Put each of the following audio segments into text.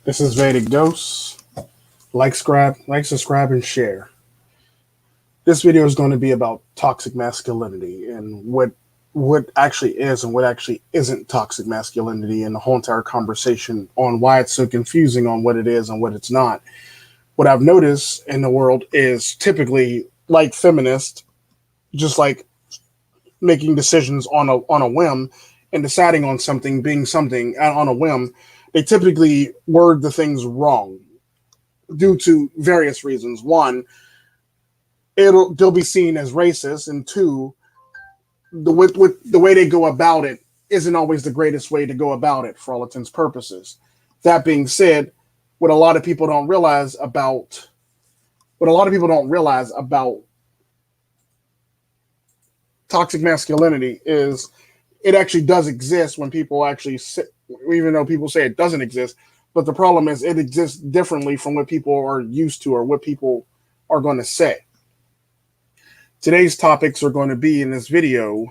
This is Vedic Dose. Subscribe, and share. This video is going to be about toxic masculinity and what actually is and what actually isn't toxic masculinity, and the whole entire conversation on why it's so confusing on what it is and what it's not. What I've noticed in the world is typically, like feminists, just like making decisions on a whim and deciding on something, being something on a whim, they typically word the things wrong due to various reasons. One, they'll be seen as racist, and two, the way they go about it isn't always the greatest way to go about it for all intents and purposes. That being said, what a lot of people don't realize about toxic masculinity is it actually does exist when people actually sit, even though people say it doesn't exist. But the problem is it exists differently from what people are used to or what people are going to say. Today's topics are going to be in this video: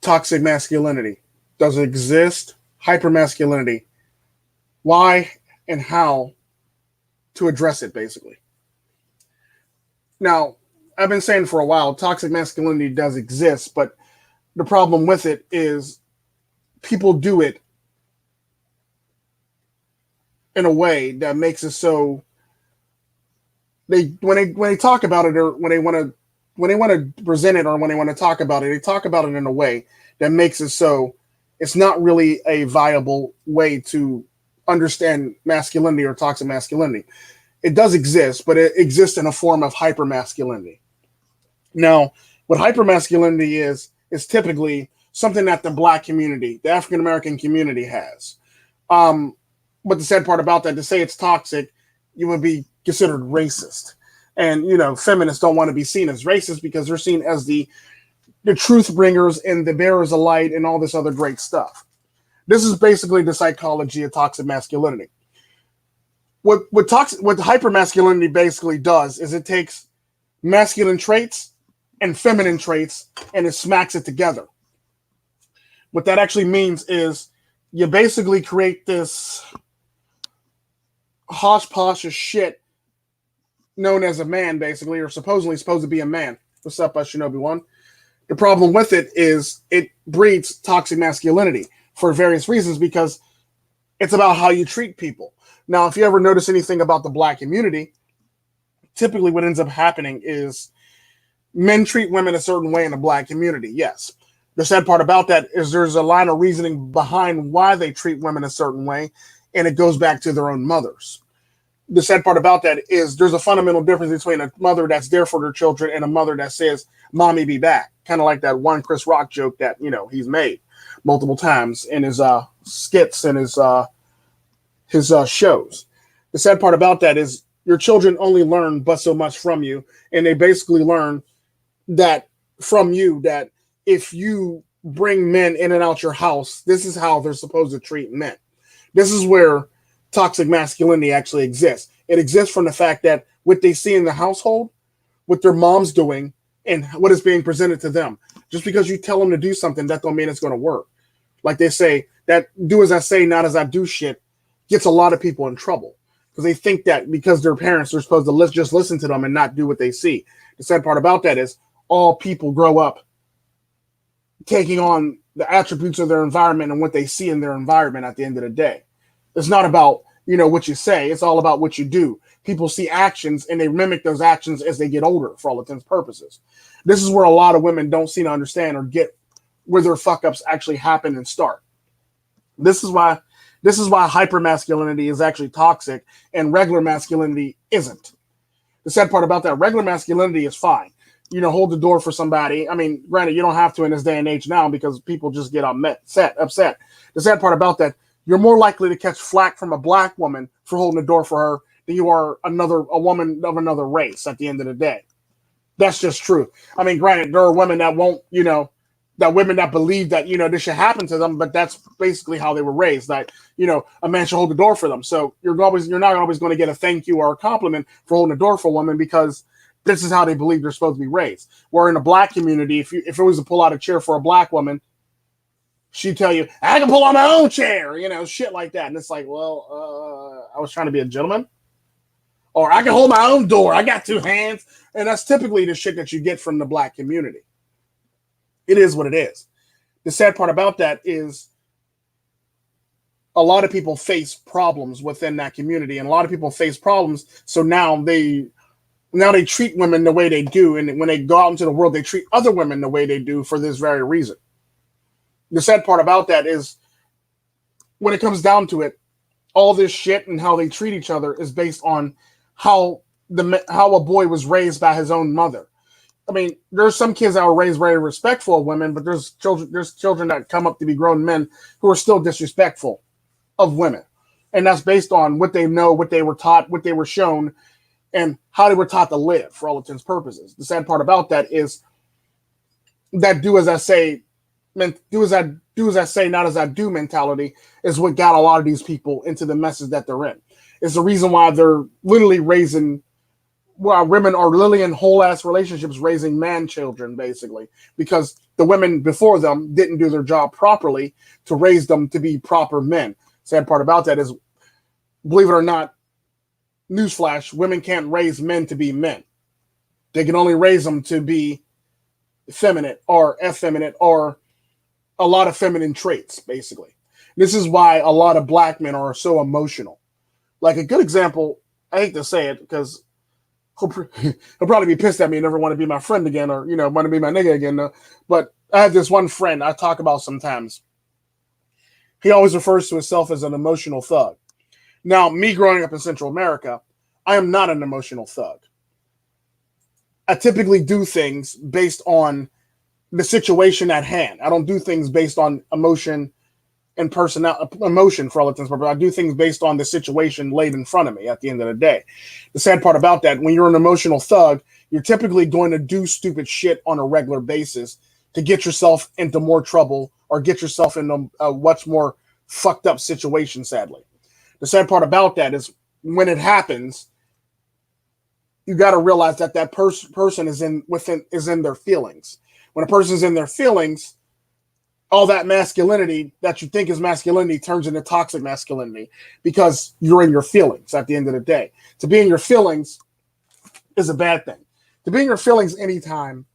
toxic masculinity. Does it exist? Hypermasculinity. Why and how to address it, basically. Now, I've been saying for a while, toxic masculinity does exist, but the problem with it is people do it in a way that makes it so when they talk about it, or when they want to present it, or when they want to talk about it, they talk about it in a way that makes it so it's not really a viable way to understand masculinity or toxic masculinity. It does exist, but it exists in a form of hypermasculinity. Now, what hypermasculinity is typically something that the Black community, the African American community has. But the sad part about that, to say it's toxic, you would be considered racist. And, feminists don't want to be seen as racist because they're seen as the truth bringers and the bearers of light and all this other great stuff. This is basically the psychology of toxic masculinity. What hypermasculinity basically does is it takes masculine traits and feminine traits and it smacks it together. What that actually means is you basically create this hodgepodge of shit known as a man, basically, or supposedly supposed to be a man. What's up, Shinobi One? The problem with it is it breeds toxic masculinity for various reasons, because it's about how you treat people. Now, if you ever notice anything about the Black community, typically what ends up happening is men treat women a certain way in the Black community. Yes. The sad part about that is there's a line of reasoning behind why they treat women a certain way, and it goes back to their own mothers. The sad part about that is there's a fundamental difference between a mother that's there for their children and a mother that says, "Mommy, be back." Kind of like that one Chris Rock joke that, he's made multiple times in his skits and his shows. The sad part about that is your children only learn but so much from you, and they basically learn that from you that if you bring men in and out your house, this is how they're supposed to treat men. This is where toxic masculinity actually exists. It exists from the fact that what they see in the household, what their mom's doing, and what is being presented to them. Just because you tell them to do something, that don't mean it's going to work. Like they say, that do as I say, not as I do shit gets a lot of people in trouble because they think that because their parents are supposed to just listen to them and not do what they see. The sad part about that is all people grow up taking on the attributes of their environment and what they see in their environment at the end of the day. It's not about, what you say. It's all about what you do. People see actions and they mimic those actions as they get older for all intents and purposes. This is where a lot of women don't seem to understand or get where their fuck ups actually happen and start. This is why hypermasculinity is actually toxic and regular masculinity isn't. The sad part about that, regular masculinity is fine. Hold the door for somebody. I mean, granted, you don't have to in this day and age now because people just get upset. The sad part about that, you're more likely to catch flack from a Black woman for holding the door for her than you are a woman of another race at the end of the day. That's just true. I mean, granted, there are women that won't, that women that believe that, this should happen to them, but that's basically how they were raised, that, a man should hold the door for them. So you're not always going to get a thank you or a compliment for holding the door for a woman because this is how they believe they're supposed to be raised. Where in the Black community, if it was to pull out a chair for a Black woman, She'd tell you, I can pull on my own chair, shit like that. And it's like, well, I was trying to be a gentleman. Or I can hold my own door. I got 2 hands. And that's typically the shit that you get from the black community. It is what it is. The sad part about that is a lot of people face problems within that community, and a lot of people face problems. So now they treat women the way they do. And when they go out into the world, they treat other women the way they do for this very reason. The sad part about that is when it comes down to it, all this shit and how they treat each other is based on how a boy was raised by his own mother. I mean, there's some kids that were raised very respectful of women, but there's children that come up to be grown men who are still disrespectful of women. And that's based on what they know, what they were taught, what they were shown, and how they were taught to live for all intents and purposes. The sad part about that is that do as I say, not as I do mentality is what got a lot of these people into the messes that they're in. It's the reason why they're literally women are literally in whole ass relationships raising man children, basically, because the women before them didn't do their job properly to raise them to be proper men. Sad part about that is, believe it or not, newsflash, women can't raise men to be men. They can only raise them to be effeminate or effeminate or a lot of feminine traits, basically. This is why a lot of black men are so emotional. Like a good example, I hate to say it because he'll probably be pissed at me and never want to be my friend again, or want to be my nigga again. But I have this one friend I talk about sometimes. He always refers to himself as an emotional thug. Now, me growing up in Central America, I am not an emotional thug. I typically do things based on the situation at hand. I don't do things based on emotion and emotion for all intents and purposes. I do things based on the situation laid in front of me at the end of the day. The sad part about that, when you're an emotional thug, you're typically going to do stupid shit on a regular basis to get yourself into more trouble or get yourself in a much more fucked up situation, sadly. The sad part about that is when it happens, you got to realize that person is in their feelings. When a person's in their feelings, all that masculinity that you think is masculinity turns into toxic masculinity because you're in your feelings at the end of the day. To be in your feelings is a bad thing. To be in your feelings anytime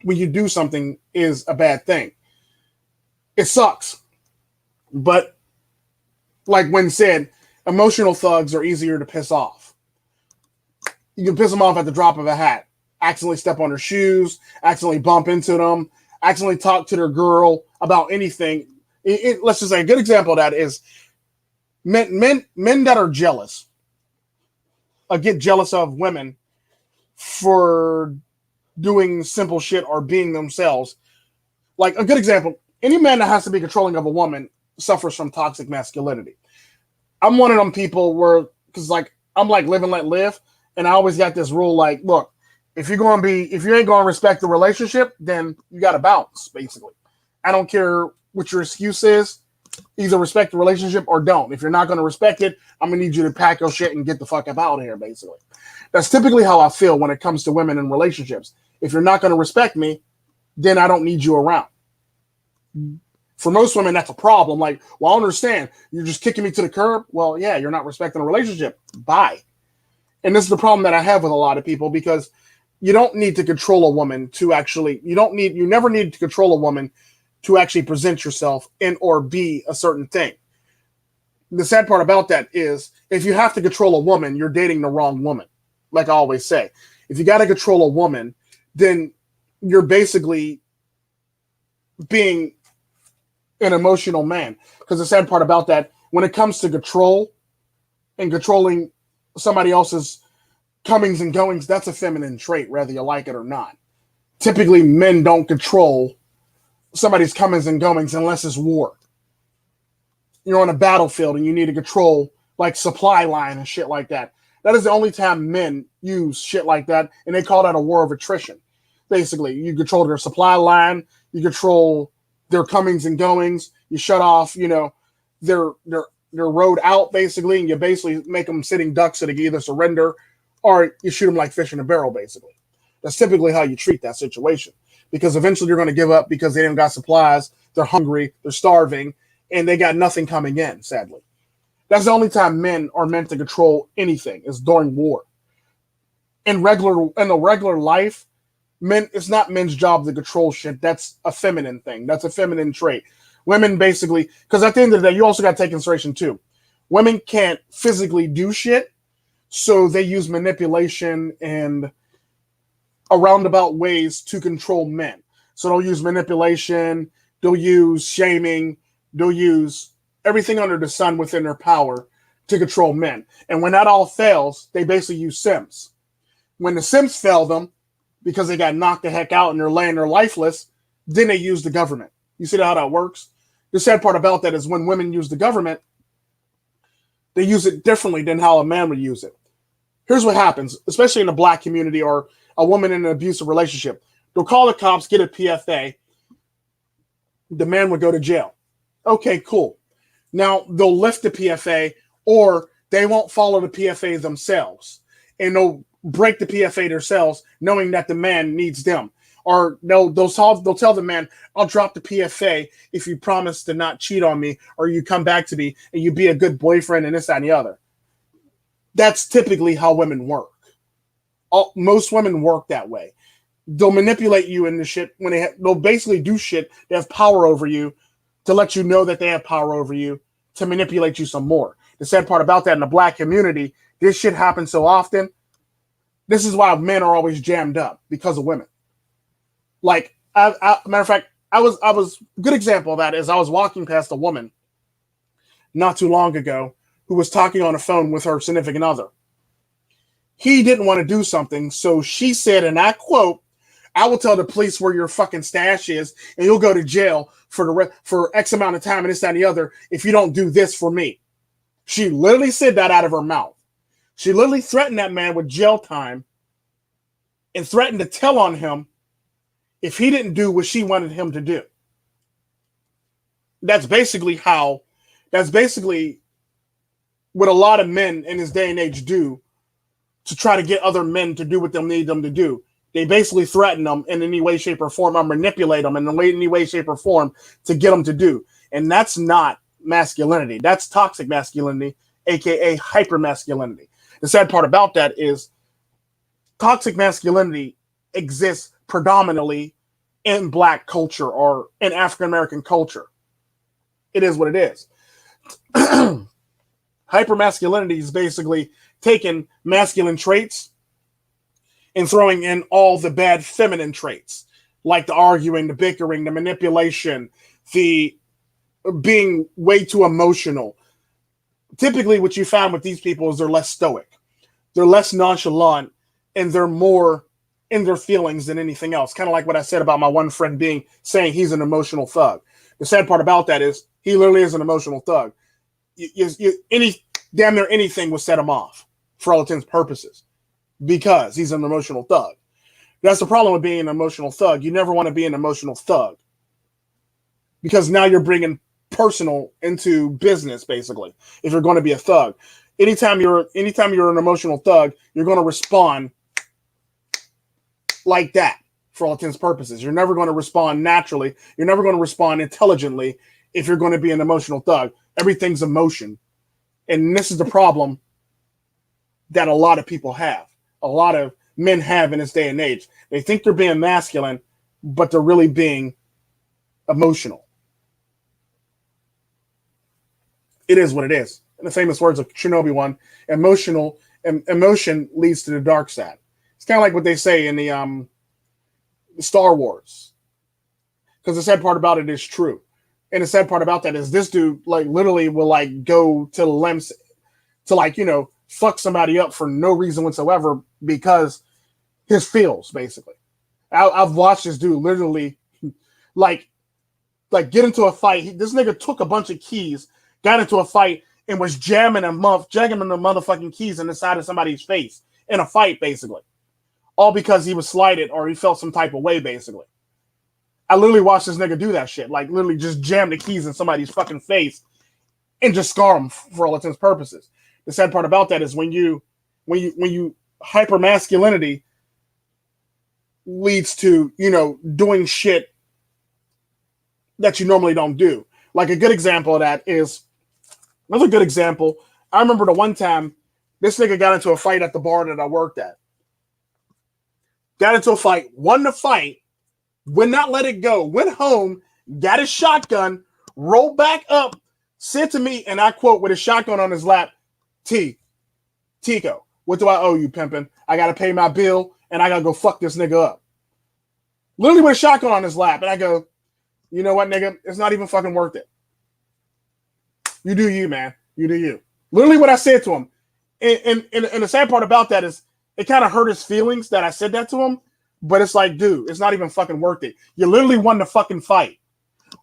when you do something is a bad thing. It sucks. But like Wynn said, emotional thugs are easier to piss off. You can piss them off at the drop of a hat. Accidentally step on their shoes, accidentally bump into them, accidentally talk to their girl about anything. Let's just say a good example of that is men that are jealous. Get jealous of women for doing simple shit or being themselves. Like a good example, any man that has to be controlling of a woman suffers from toxic masculinity. I'm one of them people where, because like I'm like live and let live, and I always got this rule like, look, if you ain't gonna respect the relationship, then you gotta bounce, basically. I don't care what your excuse is, either respect the relationship or don't. If you're not gonna respect it, I'm gonna need you to pack your shit and get the fuck up out of here, basically. That's typically how I feel when it comes to women in relationships. If you're not gonna respect me, then I don't need you around. For most women, that's a problem. Like, well, I understand. You're just kicking me to the curb. Well, yeah, you're not respecting the relationship. Bye. And this is the problem that I have with a lot of people, because you don't need to control a woman to actually, you never need to control a woman to actually present yourself in or be a certain thing. The sad part about that is if you have to control a woman, you're dating the wrong woman. Like I always say, if you got to control a woman, then you're basically being an emotional man. Because the sad part about that, when it comes to control and controlling somebody else's comings and goings, that's a feminine trait, whether you like it or not. Typically, men don't control somebody's comings and goings unless it's war. You're on a battlefield and you need to control like supply line and shit like that. That is the only time men use shit like that, and they call that a war of attrition. Basically, you control their supply line, you control their comings and goings, you shut off, their road out, basically, and you basically make them sitting ducks so they can either surrender or you shoot them like fish in a barrel, basically. That's typically how you treat that situation, because eventually you're going to give up because they didn't got supplies. they're hungry, they're starving, and they got nothing coming in, sadly. That's the only time men are meant to control anything, is during war. In a regular life, men, it's not men's job to control shit. That's a feminine thing. That's a feminine trait. Women basically, because at the end of the day, you also got to take consideration too. Women can't physically do shit, so they use manipulation and a roundabout ways to control men. So they'll use manipulation, they'll use shaming, they'll use everything under the sun within their power to control men. And when that all fails, they basically use Sims. When the Sims fail them, because they got knocked the heck out and they're laying there lifeless, then they use the government. You see how that works? The sad part about that is when women use the government, they use it differently than how a man would use it. Here's what happens, especially in the black community or a woman in an abusive relationship. They'll call the cops, get a PFA. The man would go to jail. Okay, cool. Now they'll lift the PFA, or they won't follow the PFA themselves. And they'll break the PFA themselves, knowing that the man needs them. Or they'll tell the man, I'll drop the PFA if you promise to not cheat on me, or you come back to me and you be a good boyfriend and this, that, and the other. That's typically how women work. Most women work that way. They'll manipulate you in the shit when they'll basically do shit. They have power over you to let you know that they have power over you to manipulate you some more. The sad part about that in the black community, this shit happens so often. This is why men are always jammed up, because of women. Like, matter of fact, I was a good example of that is I was walking past a woman not too long ago who was talking on the phone with her significant other. He didn't want to do something, so she said, and I quote, I will tell the police where your fucking stash is, and you'll go to jail for X amount of time and this, that, and the other if you don't do this for me. She literally said that out of her mouth. She literally threatened that man with jail time and threatened to tell on him if he didn't do what she wanted him to do. That's basically what a lot of men in this day and age do to try to get other men to do what they need them to do. They basically threaten them in any way, shape, or form, or manipulate them in any way, shape, or form to get them to do. And that's not masculinity. That's toxic masculinity, aka hypermasculinity. The sad part about that is toxic masculinity exists predominantly in black culture or in African American culture. It is what it is. Hypermasculinity is basically taking masculine traits and throwing in all the bad feminine traits, like the arguing, the bickering, the manipulation, the being way too emotional. Typically, what you find with these people is they're less stoic. They're less nonchalant, and they're more in their feelings than anything else. Kind of like what I said about my one friend saying he's an emotional thug. The sad part about that is he literally is an emotional thug. Damn near anything will set him off for all intents and purposes because he's an emotional thug. That's the problem with being an emotional thug. You never want to be an emotional thug because now you're bringing personal into business, basically, if you're going to be a thug. Anytime you're an emotional thug, you're going to respond like that for all intents and purposes. You're never going to respond naturally. You're never going to respond intelligently if you're going to be an emotional thug. Everything's emotion. And this is the problem that a lot of people have. A lot of men have in this day and age. They think they're being masculine, but they're really being emotional. It is what it is. In the famous words of Chernobyl one, emotion leads to the dark side. It's kind of like what they say in the Star Wars. Because the sad part about it is true. And the sad part about that is this dude literally will go to the lengths to fuck somebody up for no reason whatsoever because his feels, basically. I've watched this dude literally get into a fight. This nigga took a bunch of keys, got into a fight, and was jamming the motherfucking keys in the side of somebody's face in a fight, basically. All because he was slighted or he felt some type of way, basically. I literally watched this nigga do that shit. Literally just jam the keys in somebody's fucking face and just scar them for all intents and purposes. The sad part about that is when you hypermasculinity leads to, doing shit that you normally don't do. Like a good example of that is, another good example, I remember the one time this nigga got into a fight at the bar that I worked at. Got into a fight, won the fight, would not let it go, went home, got his shotgun, rolled back up, said to me, and I quote with his shotgun on his lap, Tico, what do I owe you, pimpin'? I got to pay my bill, and I got to go fuck this nigga up. Literally with a shotgun on his lap, and I go, you know what, nigga? It's not even fucking worth it. You do you, man. You do you. Literally what I said to him. And the sad part about that is it kind of hurt his feelings that I said that to him, but it's like, dude, it's not even fucking worth it. You literally won the fucking fight.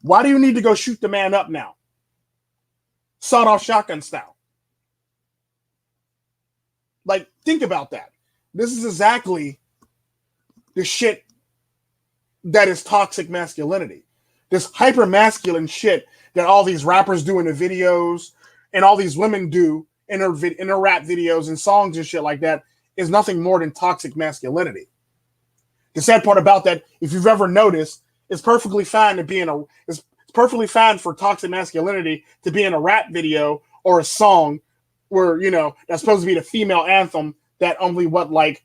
Why do you need to go shoot the man up now? Sawed-off shotgun style. Like, think about that. This is exactly the shit that is toxic masculinity. This hyper-masculine shit that all these rappers do in the videos and all these women do in their rap videos and songs and shit like that is nothing more than toxic masculinity. The sad part about that, if you've ever noticed, it's perfectly fine to be it's perfectly fine for toxic masculinity to be in a rap video or a song where, you know, that's supposed to be the female anthem that only like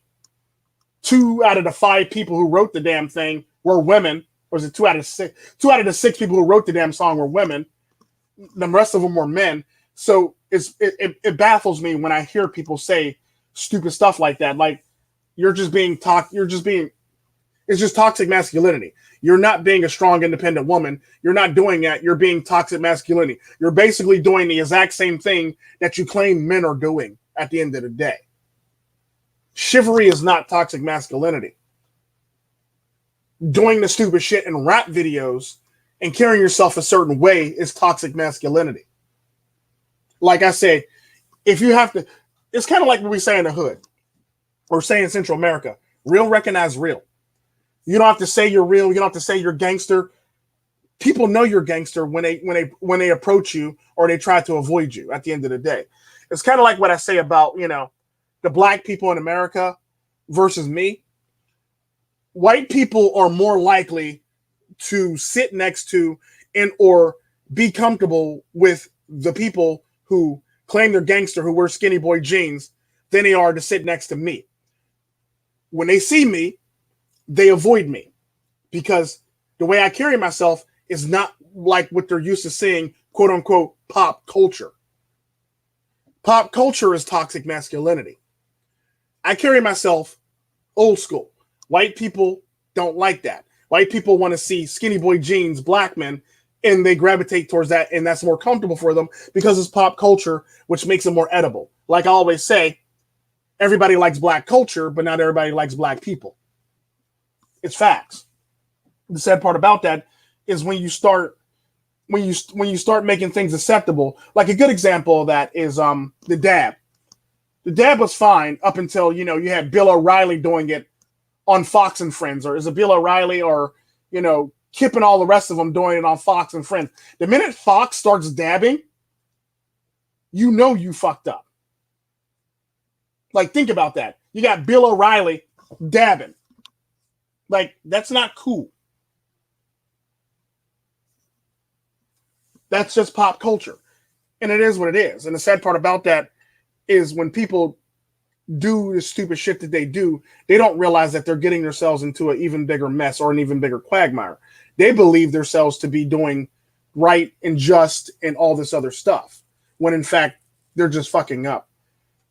2 out of the 5 people who wrote the damn thing were women. Or was it 2 out of 6? 2 out of the 6 people who wrote the damn song were women. The rest of them were men. So it baffles me when I hear people say stupid stuff like that. Like, it's just toxic masculinity. You're not being a strong, independent woman. You're not doing that. You're being toxic masculinity. You're basically doing the exact same thing that you claim men are doing at the end of the day. Chivalry is not toxic masculinity. Doing the stupid shit in rap videos and carrying yourself a certain way is toxic masculinity. Like I said, if you have to, it's kind of like what we say in the hood or say in Central America, real recognize real. You don't have to say you're real. You don't have to say you're gangster. People know you're gangster when they approach you or they try to avoid you at the end of the day. It's kind of like what I say about, you know, the black people in America versus me. White people are more likely to sit next to and or be comfortable with the people who claim they're gangster, who wear skinny boy jeans, than they are to sit next to me. When they see me, they avoid me because the way I carry myself is not like what they're used to seeing, quote unquote, pop culture. Pop culture is toxic masculinity. I carry myself old school. White people don't like that. White people want to see skinny boy jeans, black men, and they gravitate towards that, and that's more comfortable for them because it's pop culture, which makes it more edible. Like I always say, everybody likes black culture, but not everybody likes black people. It's facts. The sad part about that is when you start making things acceptable. Like a good example of that is the dab. The dab was fine up until, you know, you had Bill O'Reilly doing it on Fox and Friends, or is it Bill O'Reilly or, you know, Kip and all the rest of them doing it on Fox and Friends. The minute Fox starts dabbing, you know you fucked up. Like, think about that. You got Bill O'Reilly dabbing. Like, that's not cool. That's just pop culture. And it is what it is. And the sad part about that is when people do the stupid shit that they do, they don't realize that they're getting themselves into an even bigger mess or an even bigger quagmire. They believe themselves to be doing right and just and all this other stuff, when in fact, they're just fucking up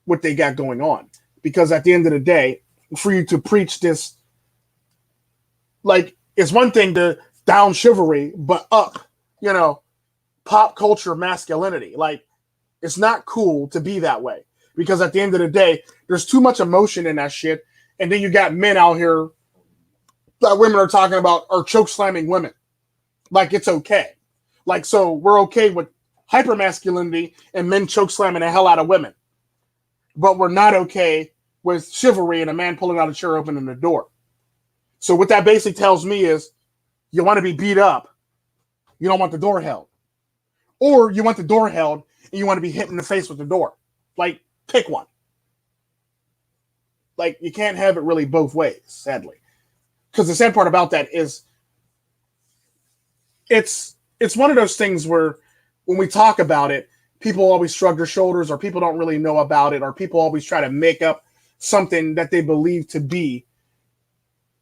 what they got going on. Because at the end of the day, for you to preach this, like, it's one thing to down chivalry, but up, you know, pop culture masculinity. Like, it's not cool to be that way. Because at the end of the day, there's too much emotion in that shit. And then you got men out here that women are talking about are choke slamming women. Like, it's okay. Like, so we're okay with hyper masculinity and men choke slamming the hell out of women. But we're not okay with chivalry and a man pulling out a chair opening the door. So what that basically tells me is you want to be beat up. You don't want the door held. Or you want the door held and you want to be hit in the face with the door. Like, pick one. Like, you can't have it really both ways, sadly. Because the sad part about that is it's one of those things where when we talk about it, people always shrug their shoulders, or people don't really know about it, or people always try to make up something that they believe to be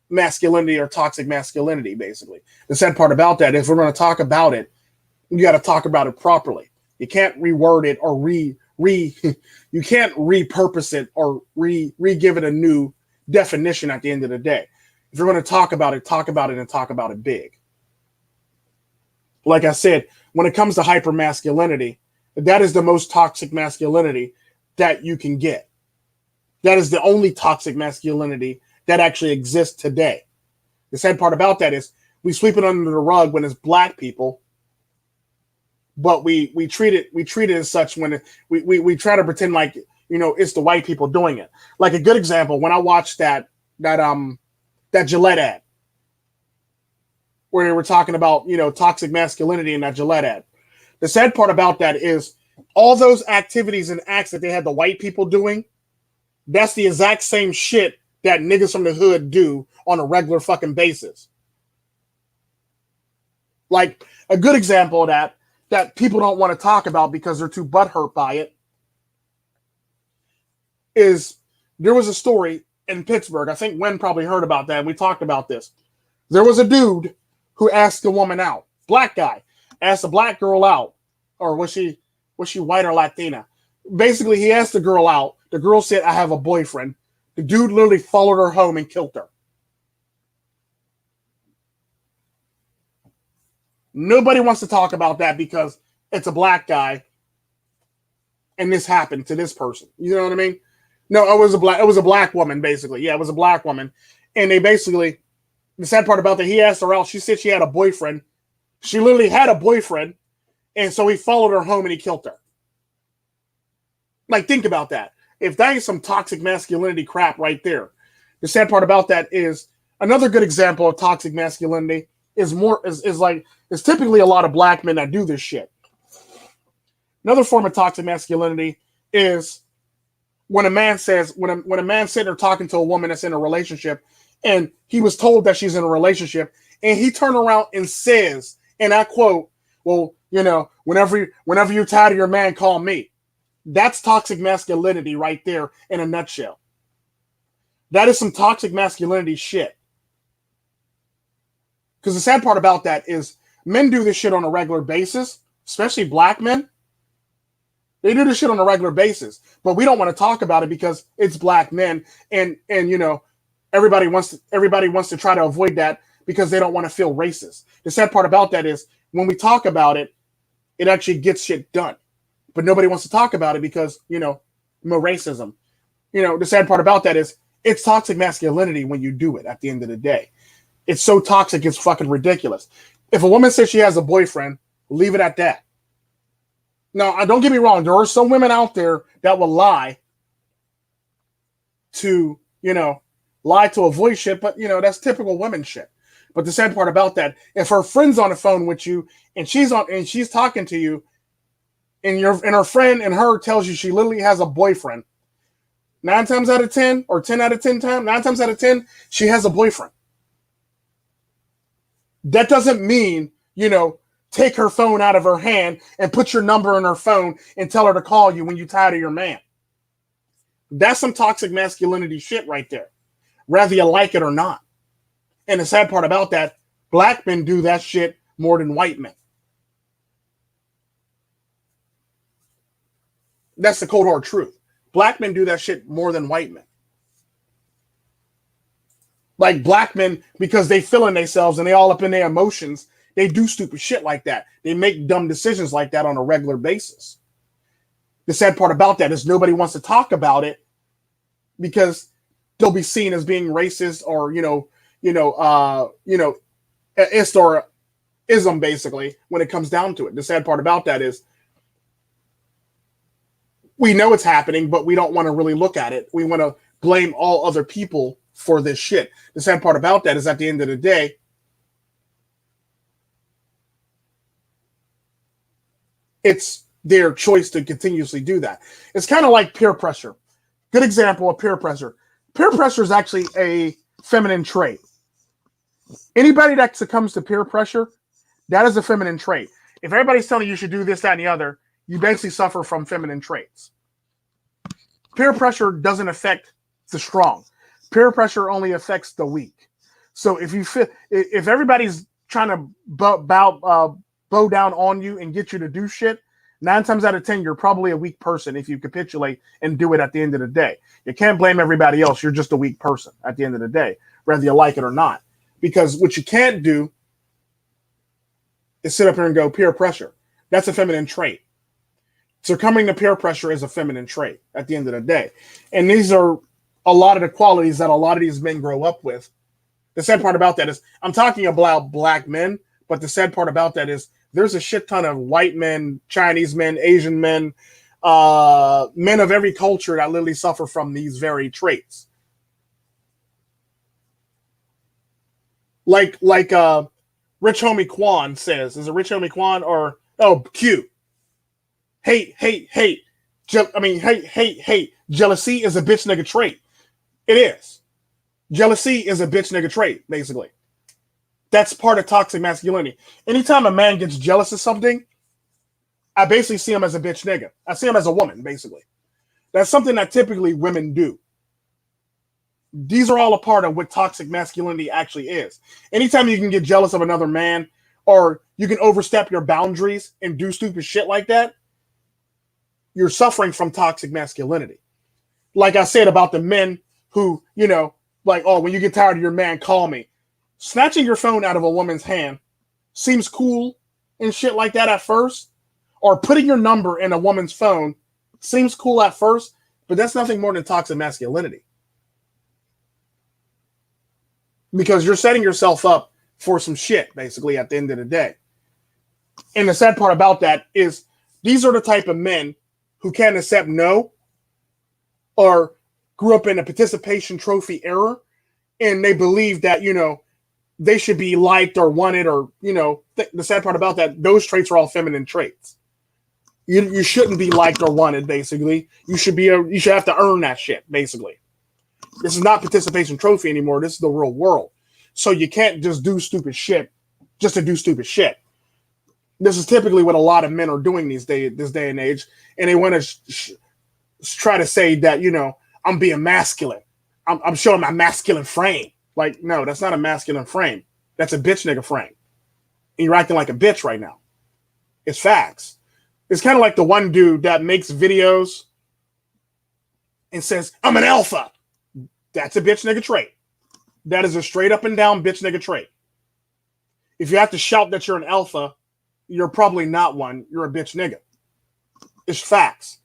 masculinity or toxic masculinity, basically. The sad part about that is, we're going to talk about it, you got to talk about it properly. You can't reword it or you can't repurpose it or give it a new definition at the end of the day. If you're going to talk about it and talk about it big. Like I said, when it comes to hypermasculinity, that is the most toxic masculinity that you can get. That is the only toxic masculinity that actually exists today. The sad part about that is, we sweep it under the rug when it's black people, but we treat it as such when we try to pretend like, it's the white people doing it. Like a good example, when I watched that Gillette ad, where they were talking about, toxic masculinity in that Gillette ad. The sad part about that is, all those activities and acts that they had the white people doing, that's the exact same shit that niggas from the hood do on a regular fucking basis. Like a good example of that people don't want to talk about because they're too butthurt by it, is there was a story in Pittsburgh. I think Wen probably heard about that, and we talked about this. There was a dude who asked a woman out. Black guy asked a black girl out, or was she white or Latina? Basically, he asked the girl out. The girl said, "I have a boyfriend." The dude literally followed her home and killed her. Nobody wants to talk about that because it's a black guy and this happened to this person. You know what I mean? No, it was a black woman, basically. Yeah, it was a black woman. And they basically, the sad part about that, he asked her out. She said she had a boyfriend. She literally had a boyfriend. And so he followed her home and he killed her. Like, think about that. If that is some toxic masculinity crap right there. The sad part about that is, another good example of toxic masculinity is typically a lot of black men that do this shit. Another form of toxic masculinity is when a man says, when a man's sitting there talking to a woman that's in a relationship, and he was told that she's in a relationship, and he turned around and says, and I quote, "Well, whenever you're tired of your man, call me." That's toxic masculinity right there in a nutshell. That is some toxic masculinity shit. Because the sad part about that is, men do this shit on a regular basis, especially black men. They do this shit on a regular basis, but we don't want to talk about it because it's black men, and everybody wants to try to avoid that because they don't want to feel racist. The sad part about that is, when we talk about it, it actually gets shit done. But nobody wants to talk about it because, more racism. The sad part about that is, it's toxic masculinity when you do it at the end of the day. It's so toxic, it's fucking ridiculous. If a woman says she has a boyfriend, leave it at that. Now, don't get me wrong. There are some women out there that will lie to avoid shit, but, that's typical women shit. But the sad part about that, if her friend's on the phone with you and she's talking to you, and her friend and her tells you she literally has a boyfriend, 9 times out of 10, or 10 out of 10 times, 9 times out of 10, she has a boyfriend. That doesn't mean, take her phone out of her hand and put your number in her phone and tell her to call you when you're tired of your man. That's some toxic masculinity shit right there, whether you like it or not. And the sad part about that, black men do that shit more than white men. That's the cold hard truth. Black men do that shit more than white men. Like, black men, because they feeling themselves and they all up in their emotions, they do stupid shit like that. They make dumb decisions like that on a regular basis. The sad part about that is, nobody wants to talk about it because they'll be seen as being racist or, ism, basically, when it comes down to it. The sad part about that is, we know it's happening, but we don't want to really look at it. We want to blame all other people for this shit. The sad part about that is, at the end of the day, it's their choice to continuously do that. It's kind of like peer pressure. Good example of peer pressure. Peer pressure is actually a feminine trait. Anybody that succumbs to peer pressure, That is a feminine trait. If everybody's telling you should do this, that, and the other, you basically suffer from feminine traits. Peer pressure doesn't affect the strong. Peer pressure only affects the weak. So if everybody's trying to bow down on you and get you to do shit, 9 times out of 10, you're probably a weak person if you capitulate and do it at the end of the day. You can't blame everybody else. You're just a weak person at the end of the day, whether you like it or not. Because what you can't do is sit up here and go peer pressure. That's a feminine trait. Succumbing to peer pressure is a feminine trait at the end of the day. And these are a lot of the qualities that a lot of these men grow up with. The sad part about that is I'm talking about black men, but the sad part about that is there's a shit ton of white men, Chinese men, Asian men, men of every culture that literally suffer from these very traits. Like Rich Homie Quan says, is it Rich Homie Quan or Q? Hate. Hate. Jealousy is a bitch nigga trait. It is. Jealousy is a bitch nigga trait, basically. That's part of toxic masculinity. Anytime a man gets jealous of something, I basically see him as a bitch nigga. I see him as a woman, basically. That's something that typically women do. These are all a part of what toxic masculinity actually is. Anytime you can get jealous of another man or you can overstep your boundaries and do stupid shit like that, you're suffering from toxic masculinity. Like I said about the men who, when you get tired of your man, call me. Snatching your phone out of a woman's hand seems cool and shit like that at first, or putting your number in a woman's phone seems cool at first, but that's nothing more than toxic masculinity. Because you're setting yourself up for some shit, basically, at the end of the day. And the sad part about that is these are the type of men who can't accept no or grew up in a participation trophy era, and they believe that, they should be liked or wanted or, the sad part about that, those traits are all feminine traits. You shouldn't be liked or wanted, basically. You should have to earn that shit, basically. This is not participation trophy anymore. This is the real world. So you can't just do stupid shit just to do stupid shit. This is typically what a lot of men are doing this day and age. And they want to try to say that, I'm being masculine. I'm showing my masculine frame. Like, no, that's not a masculine frame. That's a bitch nigga frame. And you're acting like a bitch right now. It's facts. It's kind of like the one dude that makes videos and says, I'm an alpha. That's a bitch nigga trait. That is a straight up and down bitch nigga trait. If you have to shout that you're an alpha, you're probably not one. You're a bitch nigga. It's facts.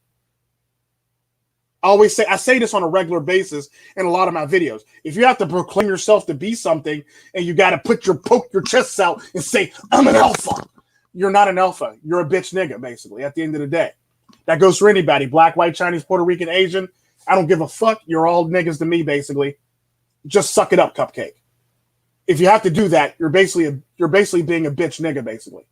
I say this on a regular basis in a lot of my videos. If you have to proclaim yourself to be something and you got to poke your chests out and say, I'm an alpha, you're not an alpha. You're a bitch nigga, basically, at the end of the day. That goes for anybody. Black, white, Chinese, Puerto Rican, Asian. I don't give a fuck. You're all niggas to me, basically. Just suck it up, cupcake. If you have to do that, you're basically being a bitch nigga, basically.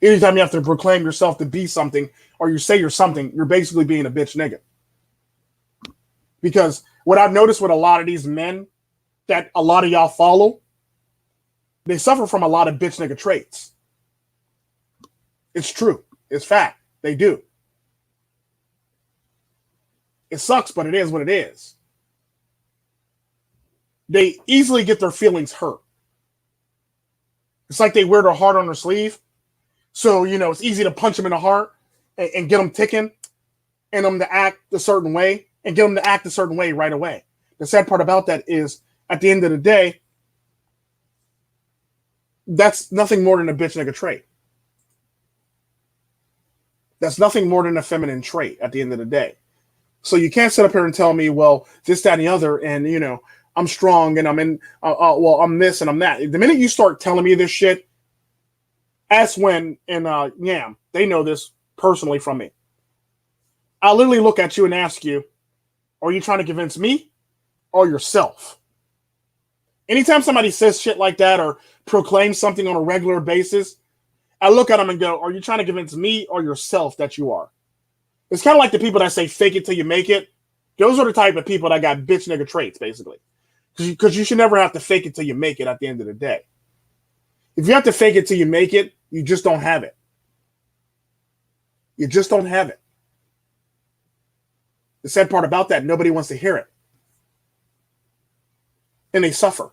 Anytime you have to proclaim yourself to be something or you say you're something, you're basically being a bitch nigga. Because what I've noticed with a lot of these men that a lot of y'all follow, they suffer from a lot of bitch nigga traits. It's true. It's fact. They do. It sucks, but it is what it is. They easily get their feelings hurt. It's like they wear their heart on their sleeve. So, it's easy to punch them in the heart and get them ticking and them to act a certain way and get them to act a certain way right away. The sad part about that is, at the end of the day, that's nothing more than a bitch nigga trait. That's nothing more than a feminine trait at the end of the day. So you can't sit up here and tell me, well, this, that, and the other, and, I'm strong and I'm this and I'm that. The minute you start telling me this shit, that's when, and Yam, they know this personally from me. I'll literally look at you and ask you, are you trying to convince me or yourself? Anytime somebody says shit like that or proclaims something on a regular basis, I look at them and go, are you trying to convince me or yourself that you are? It's kind of like the people that say fake it till you make it. Those are the type of people that got bitch nigga traits, basically. Because you should never have to fake it till you make it at the end of the day. If you have to fake it till you make it, you just don't have it. You just don't have it. The sad part about that, nobody wants to hear it. And they suffer.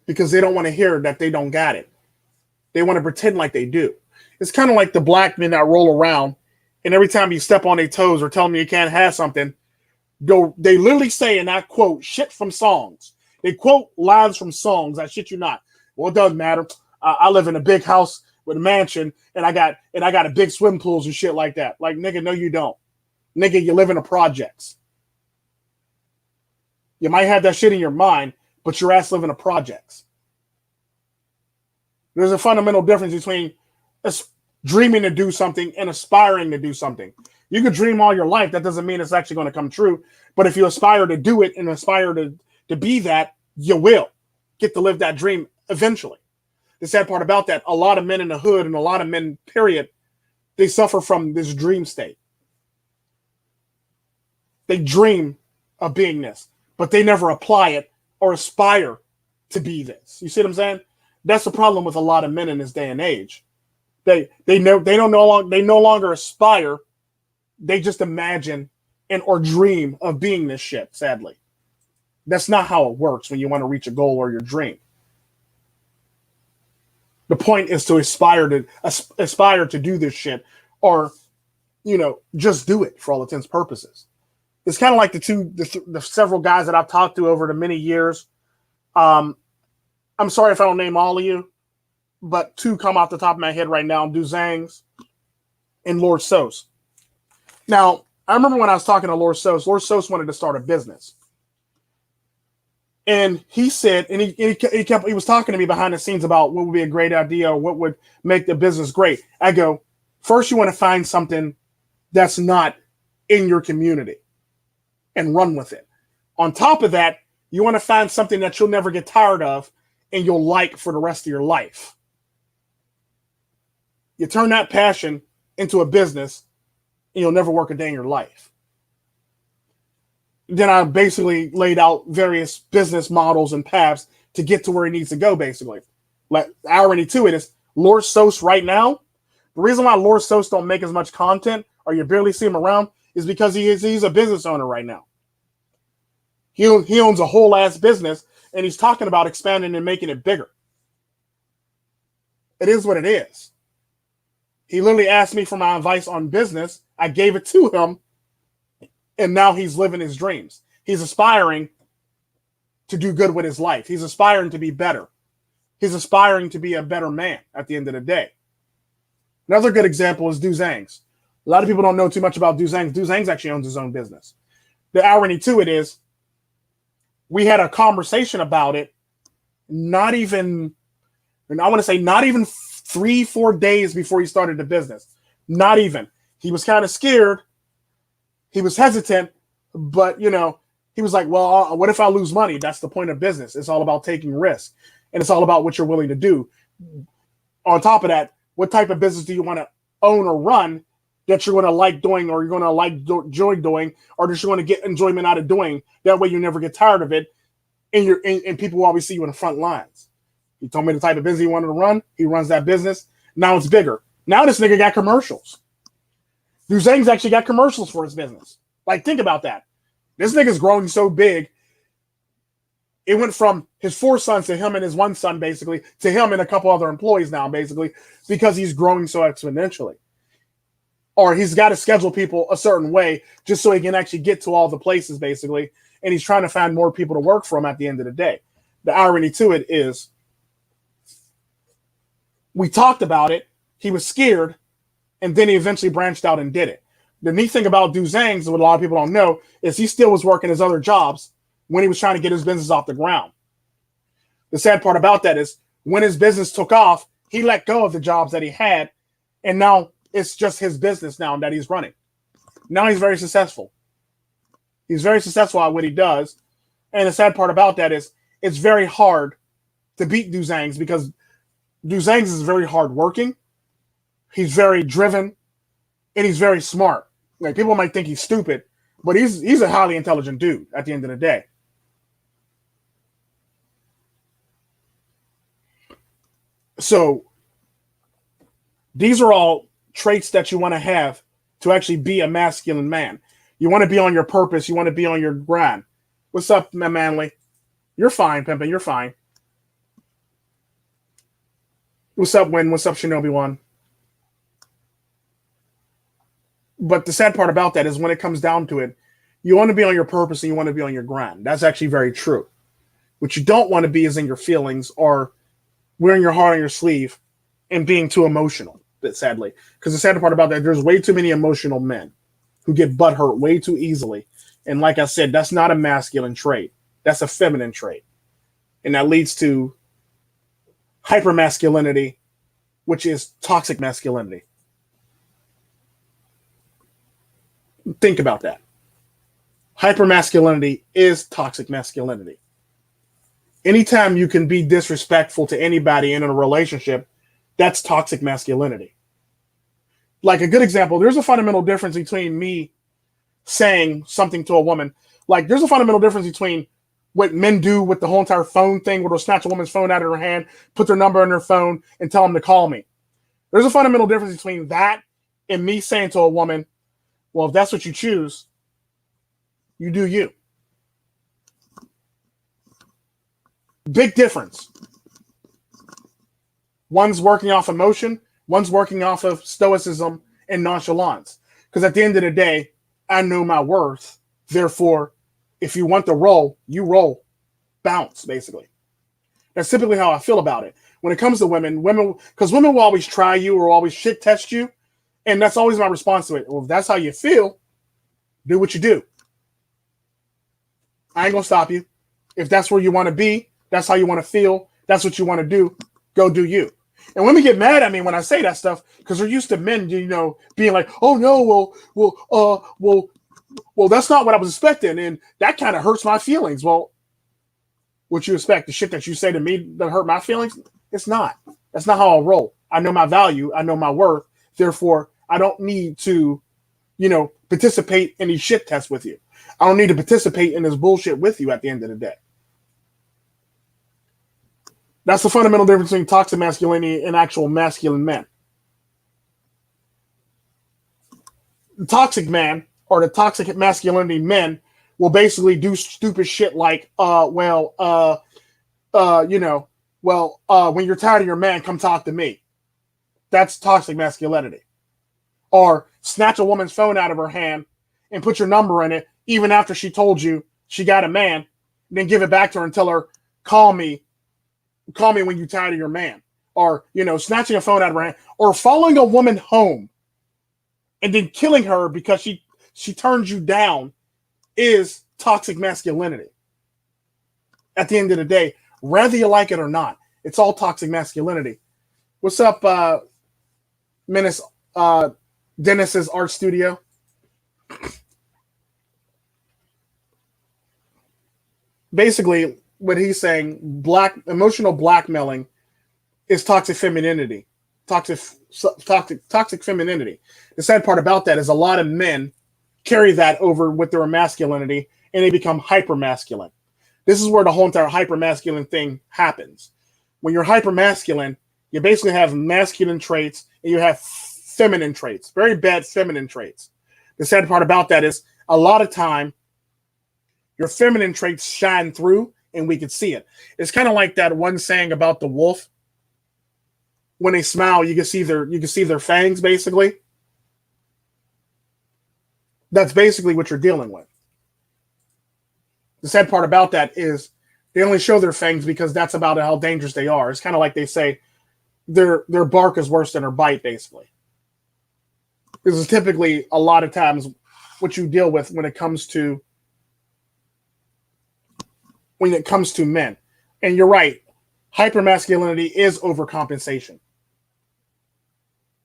Because they don't want to hear that they don't got it. They want to pretend like they do. It's kind of like the black men that roll around, and every time you step on their toes or tell them you can't have something, they literally say, and I quote, shit from songs. They quote lines from songs. I shit you not. Well, it doesn't matter. I live in a big house with a mansion, and I got a big swim pools and shit like that. Like, nigga, no, you don't. Nigga, you live in a projects. You might have that shit in your mind, but your ass live in a projects. There's a fundamental difference between dreaming to do something and aspiring to do something. You could dream all your life. That doesn't mean it's actually going to come true. But if you aspire to do it and aspire to be that, you will get to live that dream eventually. The sad part about that, a lot of men in the hood and a lot of men, period, they suffer from this dream state. They dream of being this, but they never apply it or aspire to be this. You see what I'm saying? That's the problem with a lot of men in this day and age. They no longer aspire. They just imagine or dream of being this shit, sadly. That's not how it works when you want to reach a goal or your dream. The point is to aspire to do this shit, or, just do it for all intents and purposes. It's kind of like the several guys that I've talked to over the many years. I'm sorry if I don't name all of you, but two come off the top of my head right now: Duzangs and Lord Sos. Now, I remember when I was talking to Lord Sos wanted to start a business. And he said, and he was talking to me behind the scenes about what would be a great idea or what would make the business great. I go, first you want to find something that's not in your community and run with it. On top of that, you want to find something that you'll never get tired of and you'll like for the rest of your life. You turn that passion into a business and you'll never work a day in your life. Then I basically laid out various business models and paths to get to where he needs to go, basically. Like, irony to it is, Lord Sos right now, the reason why Lord Sos don't make as much content or you barely see him around is because he's a business owner right now. He owns a whole ass business and he's talking about expanding and making it bigger. It is what it is. He literally asked me for my advice on business. I gave it to him. And now he's living his dreams. He's aspiring to do good with his life. He's aspiring to be better. He's aspiring to be a better man at the end of the day. Another good example is Duzangs. A lot of people don't know too much about Duzangs. Duzangs actually owns his own business. The irony to it is, we had a conversation about it not even 3-4 days before he started the business. Not even. He was kind of scared. He was hesitant, but, he was like, well, what if I lose money? That's the point of business. It's all about taking risk, and it's all about what you're willing to do. On top of that, what type of business do you want to own or run that you're going to like doing, or you're going to enjoy doing, or that you're going to get enjoyment out of doing? That way you never get tired of it, and people will always see you in the front lines. He told me the type of business he wanted to run. He runs that business. Now it's bigger. Now this nigga got commercials. Duzang's actually got commercials for his business. Like, think about that. This nigga's growing so big. It went from his 4 sons to him and his 1 son, basically, to him and a couple other employees now, basically, because he's growing so exponentially. Or he's got to schedule people a certain way just so he can actually get to all the places, basically. And he's trying to find more people to work for him at the end of the day. The irony to it is, we talked about it. He was scared. And then he eventually branched out and did it. The neat thing about Duzangs, what a lot of people don't know, is he still was working his other jobs when he was trying to get his business off the ground. The sad part about that is, when his business took off, he let go of the jobs that he had, and now it's just his business now that he's running. Now he's very successful. He's very successful at what he does. And the sad part about that is, it's very hard to beat Duzangs because Duzangs is very hardworking. He's very driven, and he's very smart. Like, people might think he's stupid, but he's a highly intelligent dude at the end of the day. So these are all traits that you want to have to actually be a masculine man. You want to be on your purpose. You want to be on your grind. What's up, my manly? You're fine, Pimpin'. You're fine. What's up, Win? What's up, Shinobi One? But the sad part about that is when it comes down to it, you want to be on your purpose and you want to be on your grind. That's actually very true. What you don't want to be is in your feelings or wearing your heart on your sleeve and being too emotional, sadly. Because the sad part about that, there's way too many emotional men who get butthurt way too easily. And like I said, that's not a masculine trait. That's a feminine trait. And that leads to hypermasculinity, which is toxic masculinity. Think about that. Hypermasculinity is toxic masculinity. Anytime you can be disrespectful to anybody in a relationship, that's toxic masculinity. Like a good example, there's a fundamental difference between me saying something to a woman. Like there's a fundamental difference between what men do with the whole entire phone thing, where they'll snatch a woman's phone out of her hand, put their number in their phone, and tell them to call me. There's a fundamental difference between that and me saying to a woman, well, if that's what you choose, you do you. Big difference. One's working off emotion, one's working off of stoicism and nonchalance. Because at the end of the day, I know my worth. Therefore, if you want to roll, you roll. Bounce, basically. That's typically how I feel about it. When it comes to women, because women will always try you or always shit test you. And that's always my response to it. Well, if that's how you feel, do what you do. I ain't gonna stop you. If that's where you want to be, that's how you want to feel, that's what you want to do, go do you. And women get mad at me when I say that stuff because they're used to men, being like, oh no, well, that's not what I was expecting. And that kind of hurts my feelings. Well, what you expect? The shit that you say to me that hurt my feelings? It's not. That's not how I roll. I know my value. I know my worth. Therefore, I don't need to, participate in these shit tests with you. I don't need to participate in this bullshit with you at the end of the day. That's the fundamental difference between toxic masculinity and actual masculine men. The toxic man or the toxic masculinity men will basically do stupid shit like, when you're tired of your man, come talk to me. That's toxic masculinity. Or snatch a woman's phone out of her hand and put your number in it, even after she told you she got a man, then give it back to her and tell her, call me when you're tired of your man. Or, snatching a phone out of her hand. Or following a woman home and then killing her because she turns you down is toxic masculinity. At the end of the day, whether you like it or not, it's all toxic masculinity. What's up, Dennis's art studio? Basically, what he's saying, emotional blackmailing is toxic femininity. Toxic femininity. The sad part about that is a lot of men carry that over with their masculinity and they become hyper-masculine. This is where the whole entire hyper-masculine thing happens. When you're hyper-masculine, you basically have masculine traits and you have feminine traits, very bad feminine traits. The sad part about that is a lot of time your feminine traits shine through and we can see it. It's kind of like that one saying about the wolf. When they smile, you can see their fangs, basically. That's basically what you're dealing with. The sad part about that is they only show their fangs because that's about how dangerous they are. It's kind of like they say their bark is worse than their bite, basically. This is typically a lot of times what you deal with when it comes to men. And you're right, hypermasculinity is overcompensation.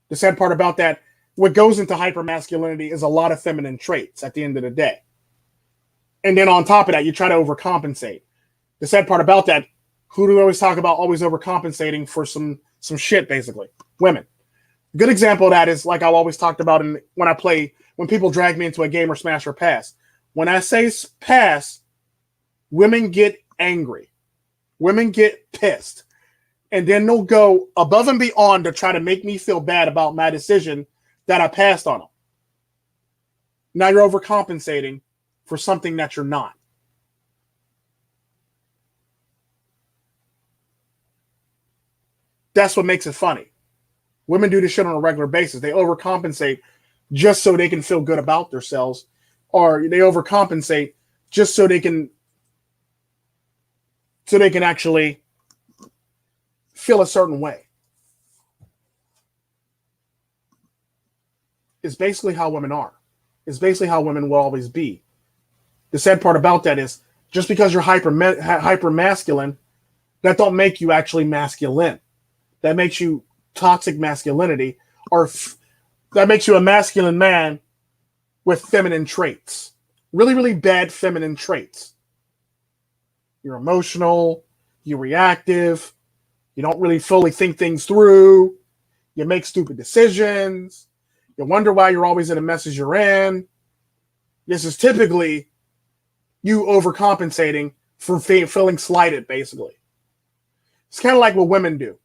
The sad part about that, what goes into hypermasculinity is a lot of feminine traits at the end of the day. And then on top of that, you try to overcompensate. The sad part about that, who do we always talk about always overcompensating for some shit, basically? Women. A good example of that is like I've always talked about when people drag me into a game or smash or pass. When I say pass, women get angry. Women get pissed. And then they'll go above and beyond to try to make me feel bad about my decision that I passed on them. Now you're overcompensating for something that you're not. That's what makes it funny. Women do this shit on a regular basis. They overcompensate just so they can feel good about themselves, or they overcompensate just so they can actually feel a certain way. It's basically how women are. It's basically how women will always be. The sad part about that is just because you're hyper masculine, that don't make you actually masculine. That makes you toxic masculinity, or that makes you a masculine man with feminine traits. Really, really bad feminine traits. You're emotional, you're reactive, you don't really fully think things through, you make stupid decisions, you wonder why you're always in the messes you're in. This is typically you overcompensating for feeling slighted, basically. It's kind of like what women do.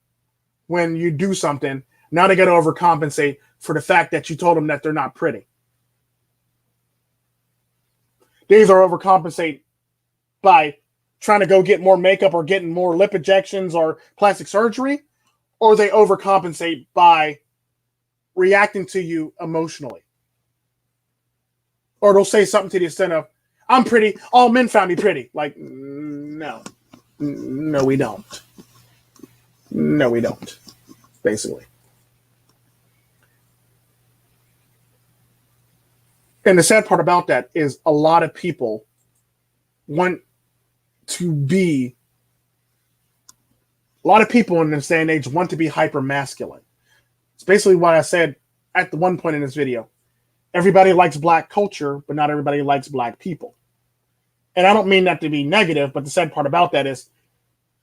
When you do something, now they got to overcompensate for the fact that you told them that they're not pretty. They either overcompensate by trying to go get more makeup or getting more lip injections or plastic surgery, or they overcompensate by reacting to you emotionally. Or they'll say something to the extent of, I'm pretty, all men found me pretty. Like, no, we don't. No, we don't, basically. And the sad part about that is a lot of people want to be, a lot of people in this day and age want to be hyper masculine. It's basically what I said at the one point in this video. Everybody likes black culture, but not everybody likes black people. And I don't mean that to be negative, but the sad part about that is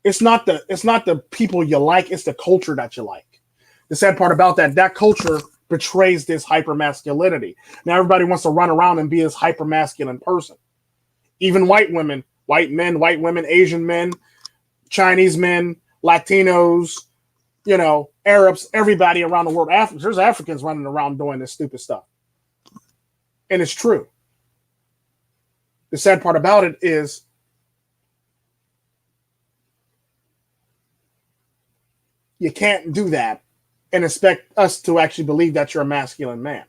it's not the people you like, it's the culture that you like. The sad part about that culture betrays this hyper masculinity. Now everybody wants to run around and be this hyper masculine person. Even white women, white men, white women, Asian men, Chinese men, Latinos, Arabs, everybody around the world. There's Africans running around doing this stupid stuff. And it's true. The sad part about it is you can't do that and expect us to actually believe that you're a masculine man.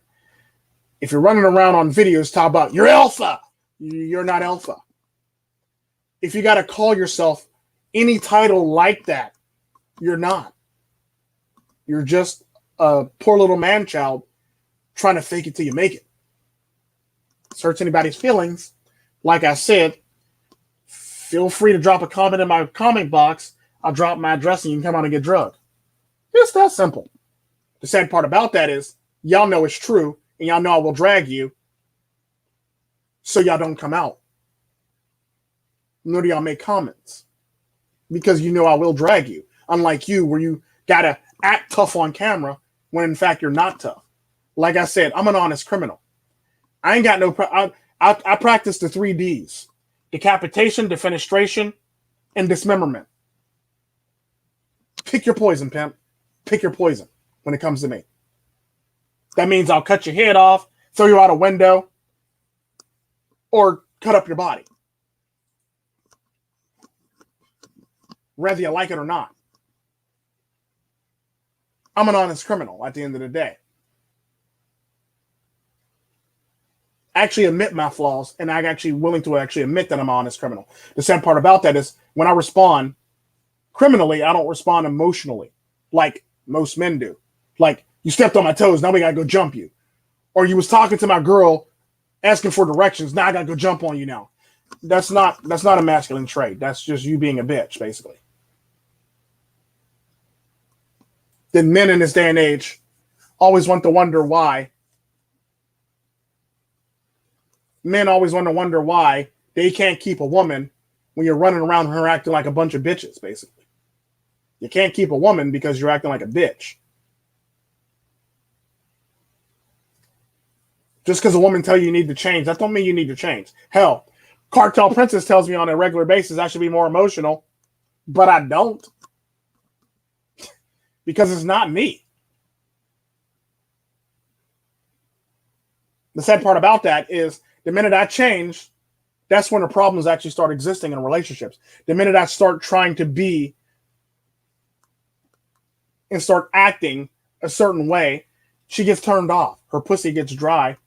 If you're running around on videos talking about you're alpha, you're not alpha. If you got to call yourself any title like that, you're not. You're just a poor little man child trying to fake it till you make it. This hurts anybody's feelings. Like I said, feel free to drop a comment in my comment box. I'll drop my address and you can come out and get drugged. It's that simple. The sad part about that is y'all know it's true and y'all know I will drag you so y'all don't come out. Nor do y'all make comments because you know I will drag you. Unlike you, where you got to act tough on camera when in fact you're not tough. Like I said, I'm an honest criminal. I ain't got no I practice the 3 Ds: decapitation, defenestration, and dismemberment. Pick your poison, pimp. Pick your poison when it comes to me. That means I'll cut your head off, throw you out a window, or cut up your body. Whether you like it or not. I'm an honest criminal at the end of the day. I actually admit my flaws, and I'm actually willing to actually admit that I'm an honest criminal. The sad part about that is when I respond criminally, I don't respond emotionally like most men do. Like, you stepped on my toes, now we gotta go jump you. Or you was talking to my girl asking for directions, now I gotta go jump on you now. That's not a masculine trait. That's just you being a bitch, basically. Then men in this day and age always want to wonder why. Men always want to wonder why they can't keep a woman when you're running around her acting like a bunch of bitches, basically. You can't keep a woman because you're acting like a bitch. Just because a woman tell you need to change, that don't mean you need to change. Hell, Cartel Princess tells me on a regular basis I should be more emotional, but I don't. because it's not me. The sad part about that is the minute I change, that's when the problems actually start existing in relationships. The minute I start trying to be and start acting a certain way, she gets turned off. Her pussy gets dry,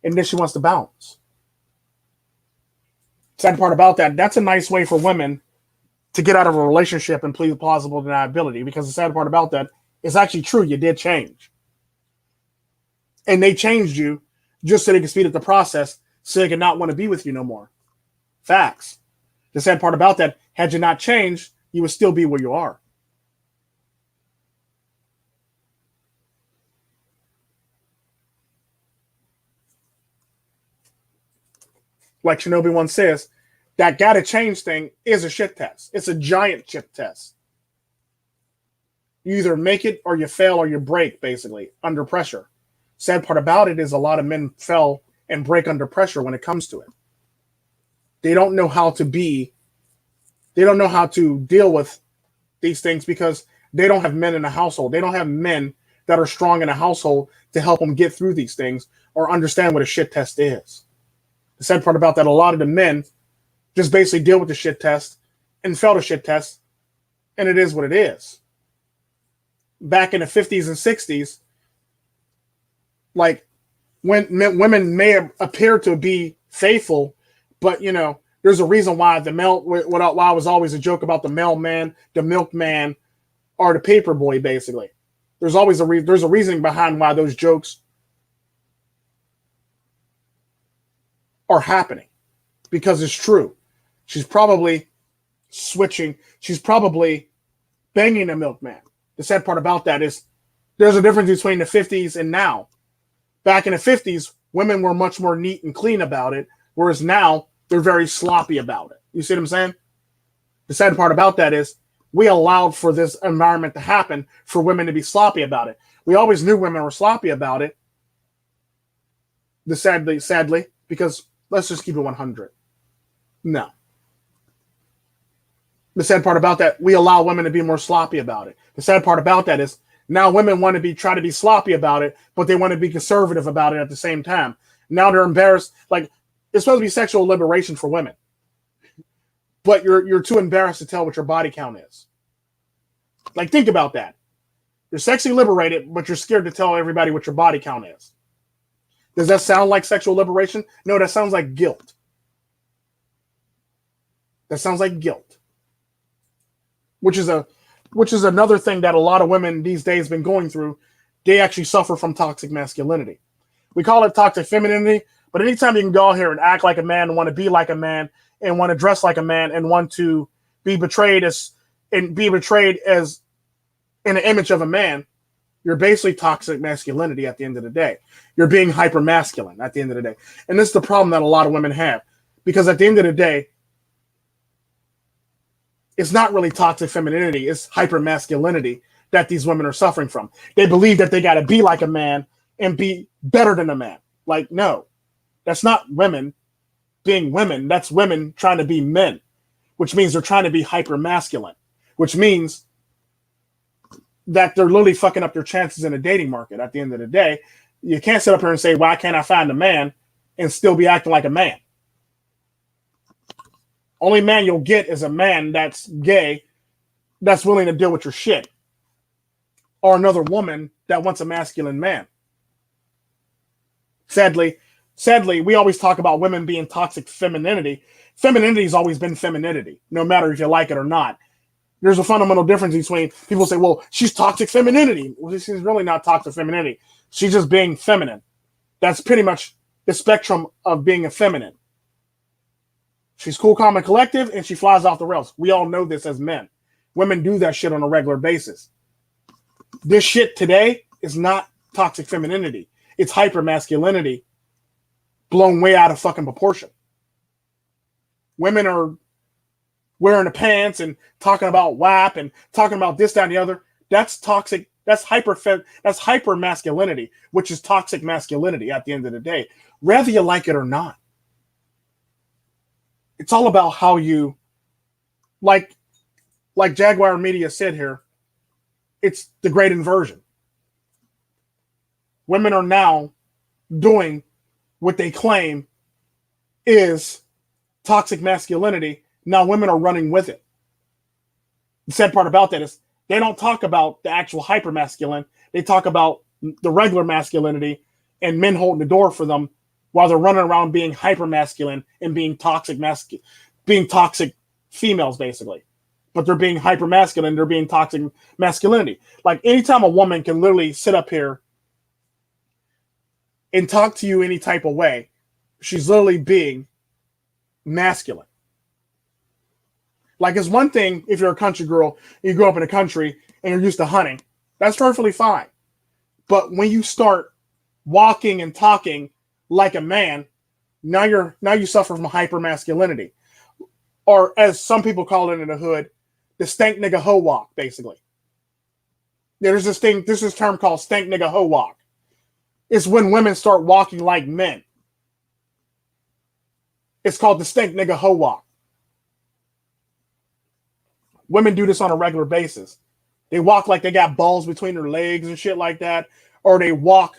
and then she wants to bounce. Sad part about that, that's a nice way for women to get out of a relationship and plead plausible deniability, because the sad part about that is actually true. You did change. And they changed you just so they could speed up the process so they could not want to be with you no more. Facts. The sad part about that, had you not changed, you would still be where you are. Like Shinobi once says, that gotta change thing is a shit test. It's a giant shit test. You either make it or you fail or you break, basically, under pressure. Sad part about it is a lot of men fail and break under pressure when it comes to it. They don't know how to deal with these things because they don't have men in the household. They don't have men that are strong in a household to help them get through these things or understand what a shit test is. The sad part about that, a lot of the men just basically deal with the shit test and fail the shit test, and it is what it is. Back in the 50s and 60s, like when women may have appeared to be faithful, but there's a reason why why it was always a joke about the mailman, the milkman, or the paper boy. Basically, there's always there's a reasoning behind why those jokes are happening, because it's true. She's probably switching. She's probably banging a milkman. The sad part about that is there's a difference between the 50s and now. Back in the 50s, women were much more neat and clean about it, whereas now they're very sloppy about it. You see what I'm saying? The sad part about that is we allowed for this environment to happen for women to be sloppy about it. We always knew women were sloppy about it. Sadly, because let's just keep it 100. No. The sad part about that, we allow women to be more sloppy about it. The sad part about that is now women want to try to be sloppy about it, but they want to be conservative about it at the same time. Now they're embarrassed. Like, it's supposed to be sexual liberation for women, but you're too embarrassed to tell what your body count is. Like, think about that. You're sexually liberated, but you're scared to tell everybody what your body count is. Does that sound like sexual liberation? No, that sounds like guilt. That sounds like guilt. Which is another thing that a lot of women these days been going through. They actually suffer from toxic masculinity. We call it toxic femininity, but anytime you can go out here and act like a man and want to be like a man and want to dress like a man and want to be betrayed as in the image of a man, you're basically toxic masculinity at the end of the day. You're being hyper masculine at the end of the day. And this is the problem that a lot of women have, because at the end of the day, it's not really toxic femininity, it's hyper masculinity that these women are suffering from. They believe that they got to be like a man and be better than a man. Like, no, that's not women being women. That's women trying to be men, which means they're trying to be hyper masculine, which means that they're literally fucking up their chances in a dating market. At the end of the day, you can't sit up here and say, why can't I find a man and still be acting like a man? Only man you'll get is a man that's gay, that's willing to deal with your shit, or another woman that wants a masculine man. Sadly, we always talk about women being toxic femininity. Femininity has always been femininity, no matter if you like it or not. There's a fundamental difference between people say, well, she's toxic femininity. Well, she's really not toxic femininity. She's just being feminine. That's pretty much the spectrum of being a feminine. She's cool, calm, and collective, and she flies off the rails. We all know this as men. Women do that shit on a regular basis. This shit today is not toxic femininity. It's hyper masculinity blown way out of fucking proportion. Women are wearing the pants and talking about WAP and talking about this, that, and the other. That's toxic. That's hyper masculinity, which is toxic masculinity at the end of the day, whether you like it or not. It's all about how you, like Jaguar Media said here, It's the great inversion. Women are now doing what they claim is toxic masculinity. Now women are running with it. The sad part about that is they don't talk about the actual hypermasculine. They talk about the regular masculinity and men holding the door for them while they're running around being hypermasculine and being toxic females, basically. But they're being hypermasculine, they're being toxic masculinity. Like anytime a woman can literally sit up here and talk to you any type of way, she's literally being masculine. Like, it's one thing if you're a country girl, you grew up in a country and you're used to hunting. That's perfectly fine. But when you start walking and talking like a man, now you suffer from hypermasculinity. Or as some people call it in the hood, the stank nigga hoe walk, basically. There's this term called stank nigga hoe walk. It's when women start walking like men. It's called the stank nigga hoe walk. Women do this on a regular basis. They walk like they got balls between their legs and shit like that. Or they walk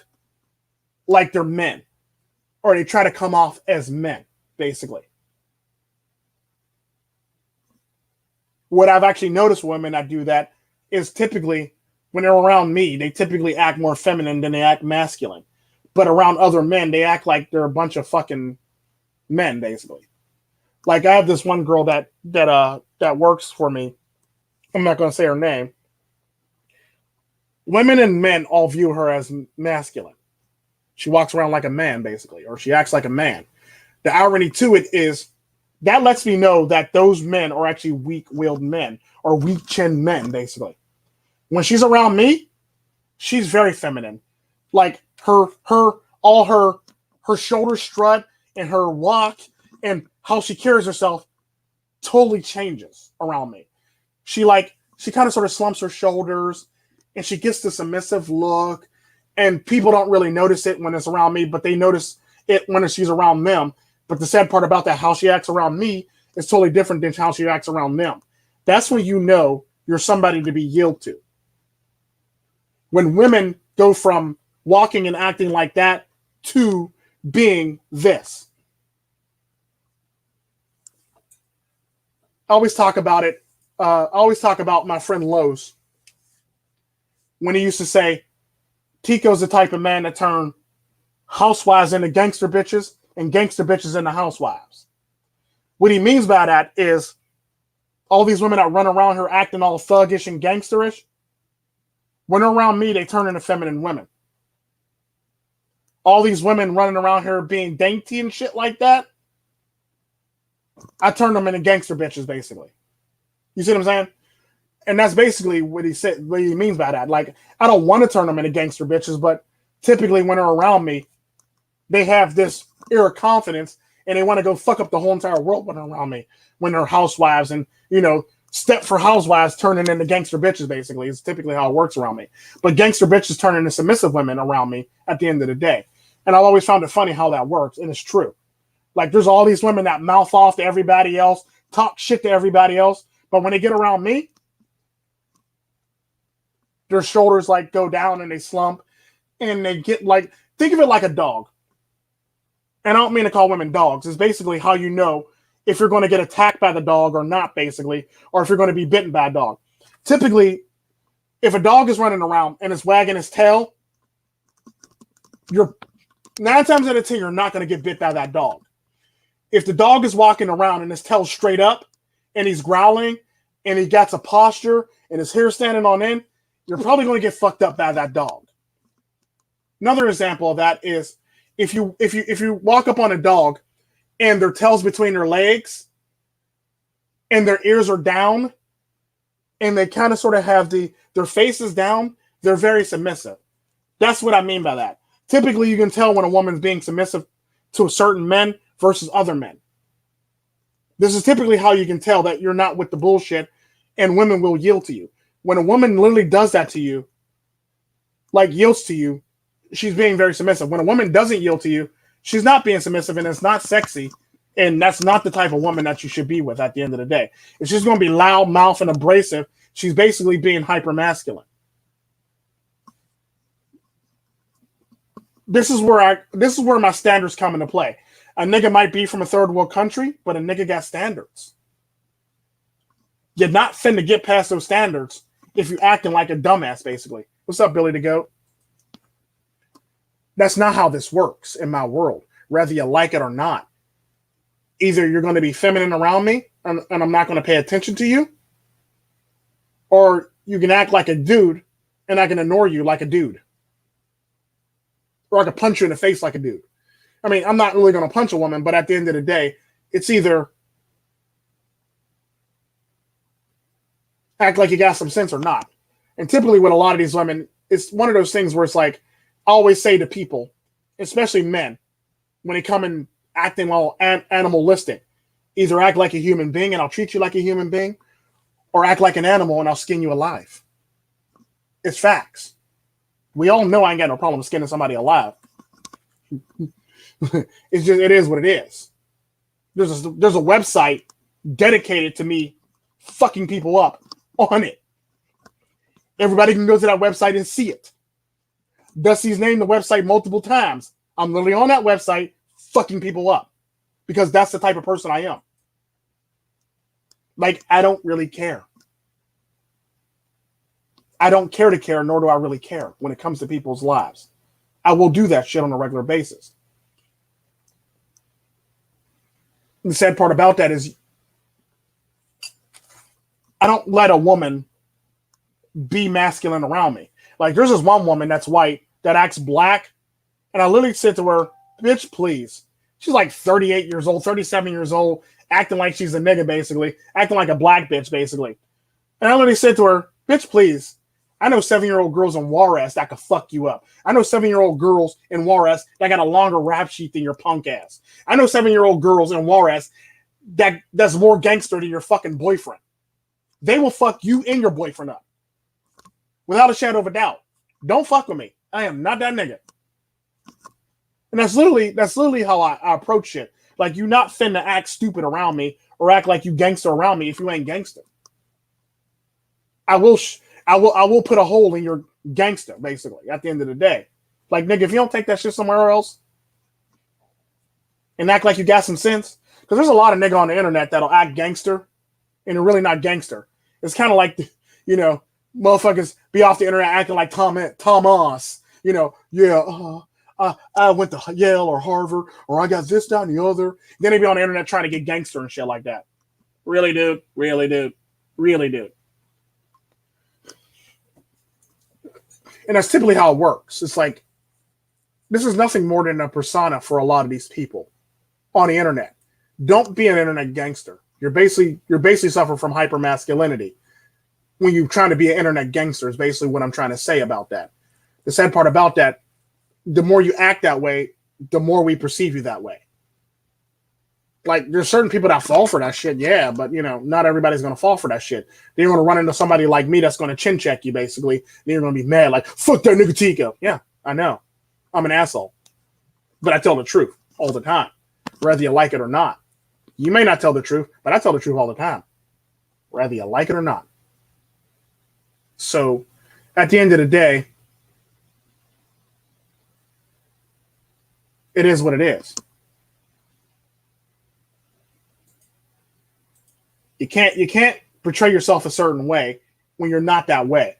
like they're men. Or they try to come off as men, basically. What I've actually noticed women that do that is typically, when they're around me, they typically act more feminine than they act masculine. But around other men, they act like they're a bunch of fucking men, basically. Like, I have this one girl that works for me. I'm not going to say her name. Women and men all view her as masculine. She walks around like a man, basically, or she acts like a man. The irony to it is that lets me know that those men are actually weak-willed men or weak-chinned men, basically. When she's around me, she's very feminine. Like her shoulder strut and her walk and how she carries herself totally changes around me. She kind of sort of slumps her shoulders and she gets the submissive look, and people don't really notice it when it's around me, but they notice it when she's around them. But the sad part about that, how she acts around me is totally different than how she acts around them. That's when you know you're somebody to be yielded to. When women go from walking and acting like that to being this. I always talk about it. I always talk about my friend Lowe's when he used to say, Tico's the type of man that turned housewives into gangster bitches and gangster bitches into housewives. What he means by that is all these women that run around here acting all thuggish and gangsterish, when they're around me, they turn into feminine women. All these women running around here being dainty and shit like that, I turn them into gangster bitches, basically. You see what I'm saying? And that's basically what he said, what he means by that. Like, I don't want to turn them into gangster bitches, but typically when they're around me, they have this air of confidence and they want to go fuck up the whole entire world when they're around me, when they're housewives and, step for housewives turning into gangster bitches, basically. It's typically how it works around me. But gangster bitches turn into submissive women around me at the end of the day. And I've always found it funny how that works, and it's true. Like, there's all these women that mouth off to everybody else, talk shit to everybody else, but when they get around me, their shoulders go down and they slump, and they get think of it like a dog. And I don't mean to call women dogs. It's basically how you know if you're going to get attacked by the dog or not, basically, or if you're going to be bitten by a dog. Typically, if a dog is running around and it's wagging his tail, you're 9 times out of 10, you're not going to get bit by that dog. If the dog is walking around and his tail's straight up and he's growling and he got a posture and his hair standing on end, you're probably going to get fucked up by that dog. Another example of that is if you walk up on a dog and their tail's between their legs and their ears are down and they kind of sort of have their faces down, they're very submissive. That's what I mean by that. Typically, you can tell when a woman's being submissive to certain men versus other men. This is typically how you can tell that you're not with the bullshit and women will yield to you. When a woman literally does that to you, yields to you, she's being very submissive. When a woman doesn't yield to you, she's not being submissive and it's not sexy. And that's not the type of woman that you should be with at the end of the day. If she's going to be loud mouth and abrasive, she's basically being hyper masculine. this is where my standards come into play. A nigga might be from a third world country, but a nigga got standards. You're not finna get past those standards if you acting like a dumbass, basically. What's up, Billy the Goat? That's not how this works in my world, whether you like it or not. Either you're going to be feminine around me and I'm not going to pay attention to you, or you can act like a dude and I can ignore you like a dude. Or I can punch you in the face like a dude. I mean, I'm not really going to punch a woman, but at the end of the day, it's either act like you got some sense or not. And typically with a lot of these women, it's one of those things where it's like, I always say to people, especially men, when they come in acting all animalistic, either act like a human being and I'll treat you like a human being, or act like an animal and I'll skin you alive. It's facts. We all know I ain't got no problem skinning somebody alive. It's just, it is what it is. There's a website dedicated to me fucking people up on it. Everybody can go to that website and see it. Dusty's named the website multiple times. I'm literally on that website fucking people up because that's the type of person I am. Like, I don't really care. I don't care to care, nor do I really care when it comes to people's lives. I will do that shit on a regular basis. The sad part about that is I don't let a woman be masculine around me. Like, there's this one woman that's white that acts black, and I literally said to her, bitch, please. She's like 38 years old, 37 years old, acting like she's a nigga, basically, acting like a black bitch, basically. And I literally said to her, bitch, please. I know 7-year-old girls in Juarez that could fuck you up. I know 7-year-old girls in Juarez that got a longer rap sheet than your punk ass. I know 7-year-old girls in Juarez that's more gangster than your fucking boyfriend. They will fuck you and your boyfriend up. Without a shadow of a doubt. Don't fuck with me. I am not that nigga. And that's literally how I approach shit. Like, you not finna act stupid around me or act like you gangster around me if you ain't gangster. I will put a hole in your gangster, basically, at the end of the day. Like, nigga, if you don't take that shit somewhere else and act like you got some sense, because there's a lot of nigga on the internet that'll act gangster and they're really not gangster. It's kind of like, you know, motherfuckers be off the internet acting like Thomas. You know, yeah, I went to Yale or Harvard, or I got this, down the other. Then they be on the internet trying to get gangster and shit like that. Really, dude? Really, dude? Really, dude? And that's typically how it works. It's like, this is nothing more than a persona for a lot of these people on the internet. Don't be an internet gangster. You're basically suffering from hypermasculinity when you're trying to be an internet gangster is basically what I'm trying to say about that. The sad part about that, the more you act that way, the more we perceive you that way. Like, there's certain people that fall for that shit, yeah, but, you know, not everybody's going to fall for that shit. Then you're going to run into somebody like me that's going to chin check you, basically. Then you're going to be mad, like, fuck that nigga Tico. Yeah, I know. I'm an asshole. But I tell the truth all the time, whether you like it or not. You may not tell the truth, but I tell the truth all the time, whether you like it or not. So, at the end of the day, it is what it is. You can't portray yourself a certain way when you're not that way.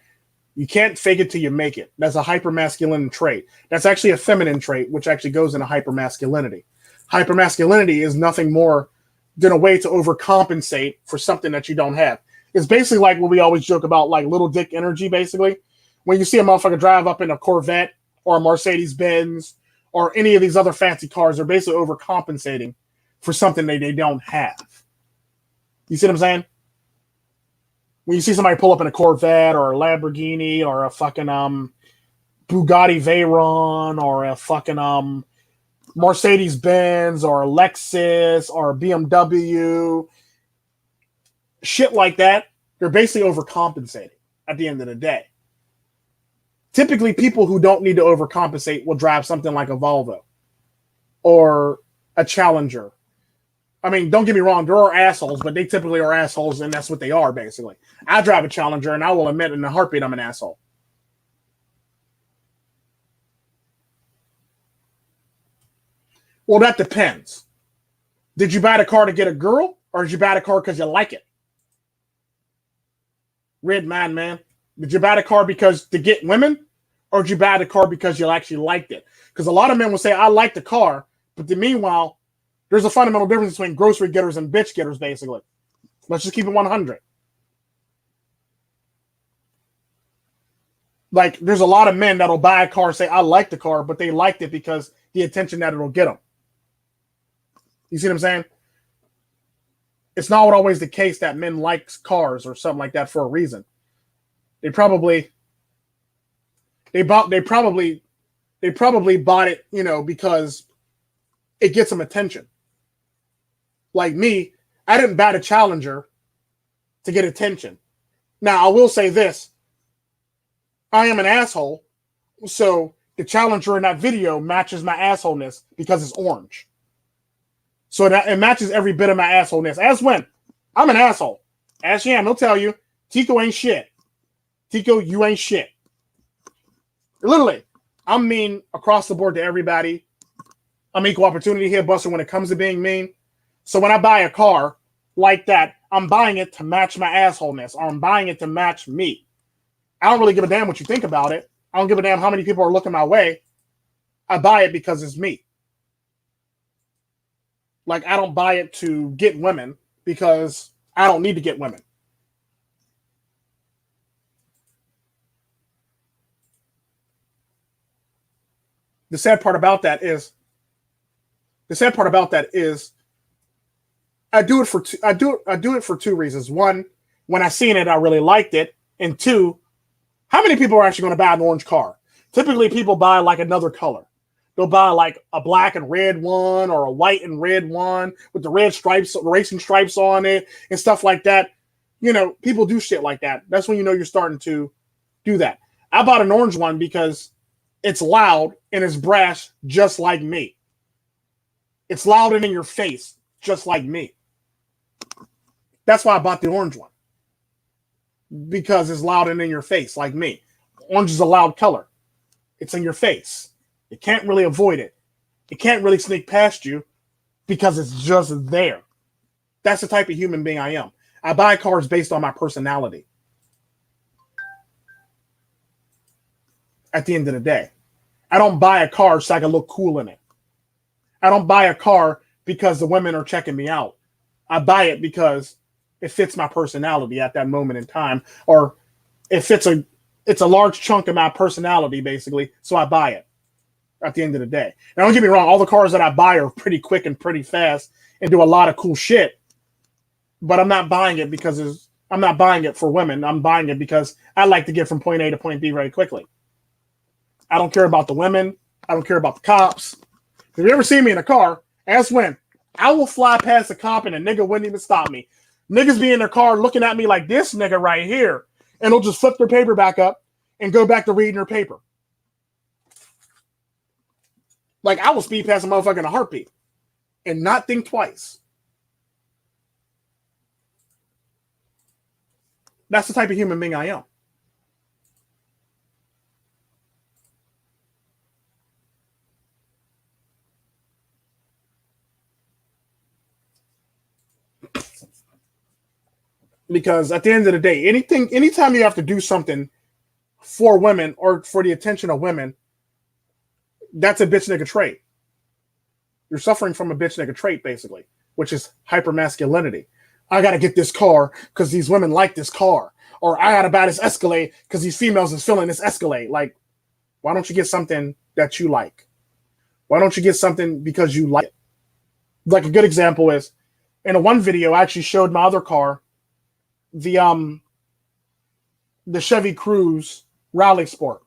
You can't fake it till you make it. That's a hypermasculine trait. That's actually a feminine trait, which actually goes into hypermasculinity. Hypermasculinity is nothing more than a way to overcompensate for something that you don't have. It's basically like what we always joke about, like little dick energy, basically. When you see a motherfucker drive up in a Corvette or a Mercedes-Benz or any of these other fancy cars, they're basically overcompensating for something they don't have. You see what I'm saying? When you see somebody pull up in a Corvette or a Lamborghini or a fucking Bugatti Veyron or a fucking Mercedes-Benz or a Lexus or a BMW, shit like that, they're basically overcompensating at the end of the day. Typically, people who don't need to overcompensate will drive something like a Volvo or a Challenger. I mean, don't get me wrong, there are assholes, but they typically are assholes, and that's what they are, basically. I drive a Challenger, and I will admit in a heartbeat I'm an asshole. Well, that depends. Did you buy the car to get a girl, or did you buy the car because you like it? Red man. Did you buy the car because to get women, or did you buy the car because you actually liked it? Because a lot of men will say, I like the car, but meanwhile, there's a fundamental difference between grocery getters and bitch getters, basically. Let's just keep it 100. Like, there's a lot of men that'll buy a car and say, I like the car, but they liked it because the attention that it'll get them. You see what I'm saying? It's not always the case that men like cars or something like that for a reason. They probably bought it, you know, because it gets them attention. Like me, I didn't buy the Challenger to get attention. Now, I will say this. I am an asshole, so the Challenger in that video matches my assholeness because it's orange. So it matches every bit of my assholeness. As when I'm an asshole. As Yam, he'll tell you, Tico ain't shit. Tico, you ain't shit. Literally, I'm mean across the board to everybody. I'm equal opportunity here, Buster, when it comes to being mean. So when I buy a car like that, I'm buying it to match my assholeness, or I'm buying it to match me. I don't really give a damn what you think about it. I don't give a damn how many people are looking my way. I buy it because it's me. Like, I don't buy it to get women because I don't need to get women. The sad part about that is I do it for two reasons. One, when I seen it, I really liked it. And two, how many people are actually going to buy an orange car? Typically, people buy like another color. They'll buy like a black and red one or a white and red one with the red stripes, the racing stripes on it and stuff like that. You know, people do shit like that. That's when you know you're starting to do that. I bought an orange one because it's loud and it's brash just like me. It's loud and in your face just like me. That's why I bought the orange one. Because it's loud and in your face like me. Orange is a loud color. It's in your face. You can't really avoid it. It can't really sneak past you because it's just there. That's the type of human being I am. I buy cars based on my personality. At the end of the day, I don't buy a car so I can look cool in it. I don't buy a car because the women are checking me out. I buy it because it fits my personality at that moment in time, or it's a large chunk of my personality, basically, so I buy it at the end of the day. Now, don't get me wrong, all the cars that I buy are pretty quick and pretty fast and do a lot of cool shit, but I'm not buying it because I'm not buying it for women. I'm buying it because I like to get from point A to point B very quickly. I don't care about the women. I don't care about the cops. If you ever see me in a car, ask when. I will fly past a cop and a nigga wouldn't even stop me. Niggas be in their car looking at me like this nigga right here, and they'll just flip their paper back up and go back to reading their paper. Like, I will speed past a motherfucker in a heartbeat and not think twice. That's the type of human being I am. Because at the end of the day, anytime you have to do something for women or for the attention of women, that's a bitch nigga trait. You're suffering from a bitch nigga trait, basically, which is hypermasculinity. I got to get this car because these women like this car. Or I got to buy this Escalade because these females is feeling this Escalade. Like, why don't you get something that you like? Why don't you get something because you like it? Like, a good example is, in a one video, I actually showed my other car, the Chevy Cruze Rally Sport.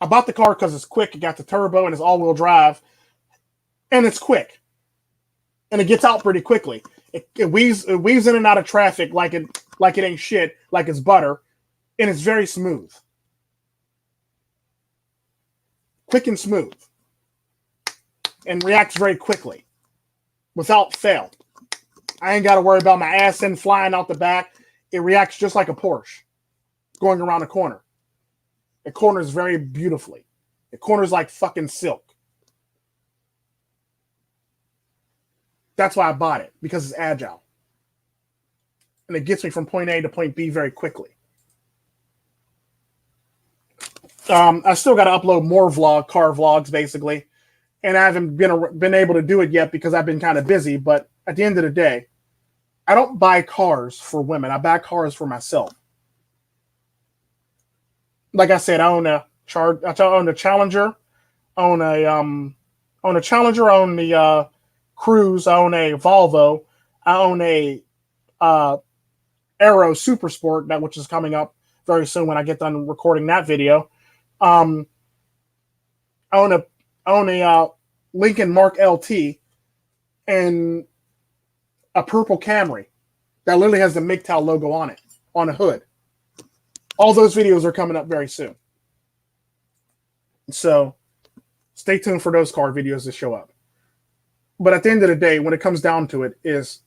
I bought the car because it's quick. It got the turbo and it's all-wheel drive, and it's quick, and it gets out pretty quickly. It weaves in and out of traffic like it ain't shit, like it's butter, and it's very smooth, quick and smooth, and reacts very quickly, without fail. I ain't got to worry about my ass end flying out the back. It reacts just like a Porsche going around a corner. It corners very beautifully. It corners like fucking silk. That's why I bought it, because it's agile. And it gets me from point A to point B very quickly. I still got to upload more car vlogs, basically. And I haven't been able to do it yet because I've been kind of busy. But at the end of the day, I don't buy cars for women. I buy cars for myself. Like I said, I own a Challenger, I own a Challenger, I own the Cruise, I own a Volvo, I own a Aero Super Sport, which is coming up very soon when I get done recording that video. I own a Lincoln Mark LT and a purple Camry that literally has the MGTOW logo on it, on the hood. All those videos are coming up very soon. So stay tuned for those car videos to show up. But at the end of the day, when it comes down to it, is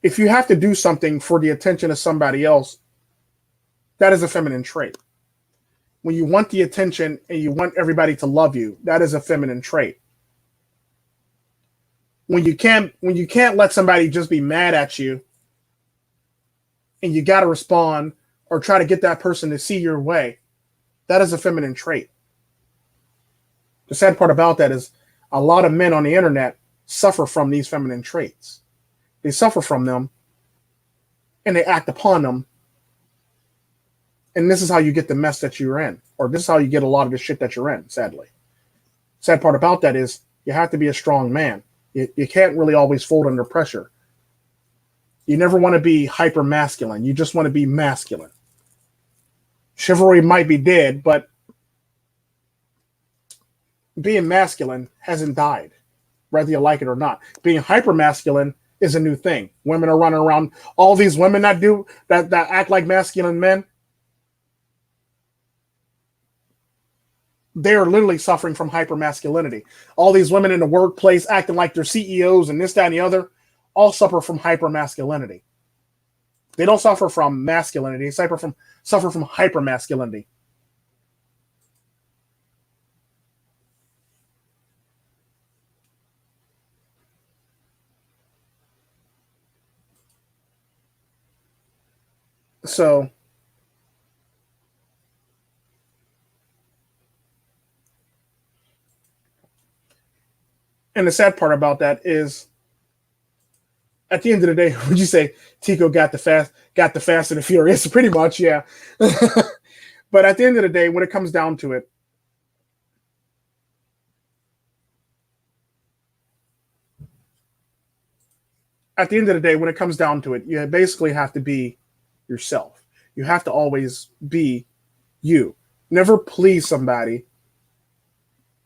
if you have to do something for the attention of somebody else, that is a feminine trait. When you want the attention and you want everybody to love you, that is a feminine trait. When you can't let somebody just be mad at you and you got to respond or try to get that person to see your way, that is a feminine trait. The sad part about that is a lot of men on the internet suffer from these feminine traits. They suffer from them and they act upon them. And this is how you get the mess that you're in, or this is how you get a lot of the shit that you're in, sadly. Sad part about that is you have to be a strong man. You can't really always fold under pressure. You never want to be hyper masculine. You just want to be masculine. Chivalry might be dead, but being masculine hasn't died, whether you like it or not. Being hyper masculine is a new thing. Women are running around. All these women that act like masculine men, they are literally suffering from hypermasculinity. All these women in the workplace acting like they're CEOs and this, that, and the other, all suffer from hypermasculinity. They don't suffer from masculinity. They suffer from hypermasculinity. So and the sad part about that is, at the end of the day, would you say Tico got the Fast and the Furious? Pretty much, yeah. But at the end of the day, when it comes down to it, you basically have to be yourself. You have to always be you. Never please somebody